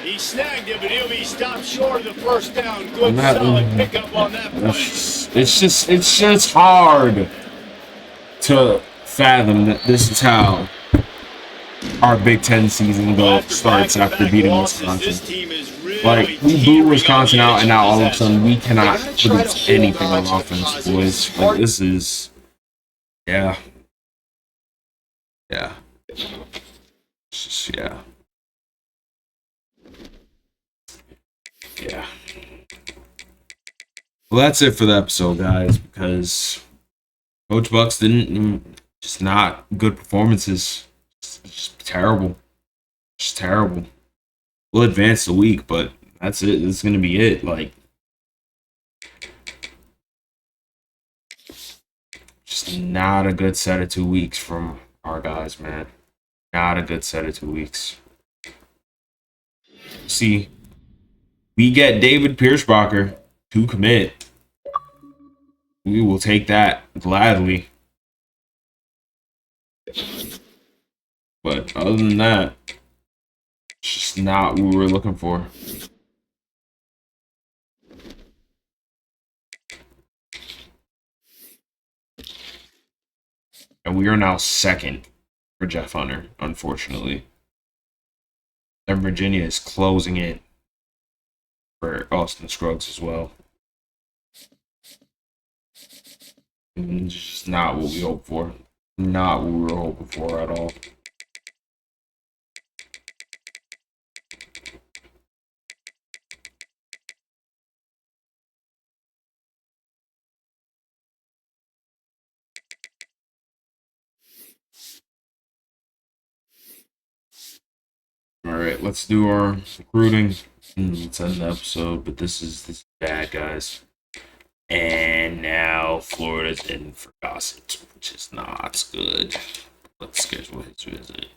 He snagged it, but he'll be stopped short of the first down. Good, And that- solid pickup on that play. It's just hard to fathom that this is how our Big Ten season starts after back-to-back beating losses, Wisconsin. This team is really Like, we teetering blew on Wisconsin the out, edge and now all of a possession. sudden we cannot They gotta try to produce hold anything on on to the offense, positives. boys. Like, this is, yeah. Yeah. It's just, yeah. Yeah. Well, that's it for the episode, guys, because Coach Bucks just not good performances. It's just terrible. Just terrible. We'll advance the week, but that's it. That's going to be it. Like, just not a good set of 2 weeks from our guys, man. Not a good set of 2 weeks. See, we get David Pierschbacher to commit. We will take that gladly. But other than that, it's just not what we were looking for. And we are now second for Jeff Hunter, unfortunately. And Virginia is closing in for Austin Scruggs as well. And it's just not what we hoped for. Not what we were hoping for at all. All right, let's do our recruiting. Let's end the episode, but this is bad, guys. And now Florida's in for Gossett, which is not good. Let's schedule his visit.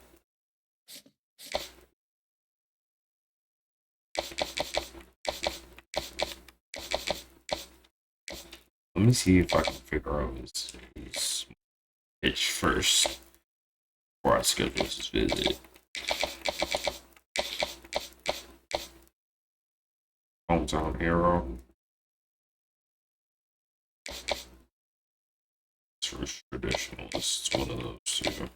Let Let me see if I can figure out his pitch first before I schedule his visit. Hometown hero. First traditionalist, one of those two.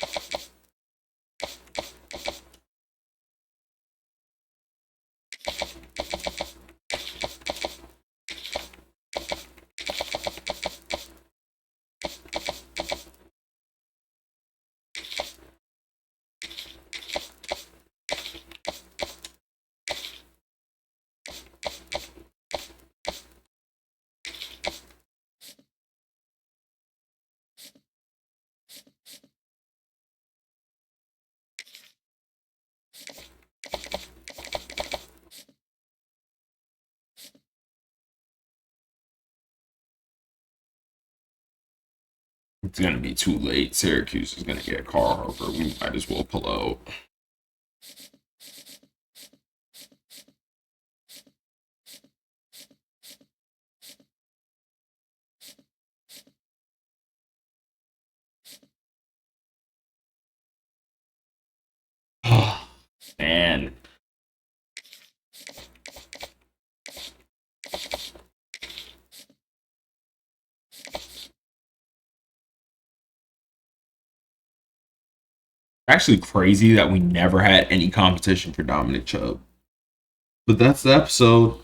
It's gonna be too late. Syracuse is gonna get Carl Harper. We might as well pull out. Man. Actually crazy that we never had any competition for Dominic Chubb. But that's the episode.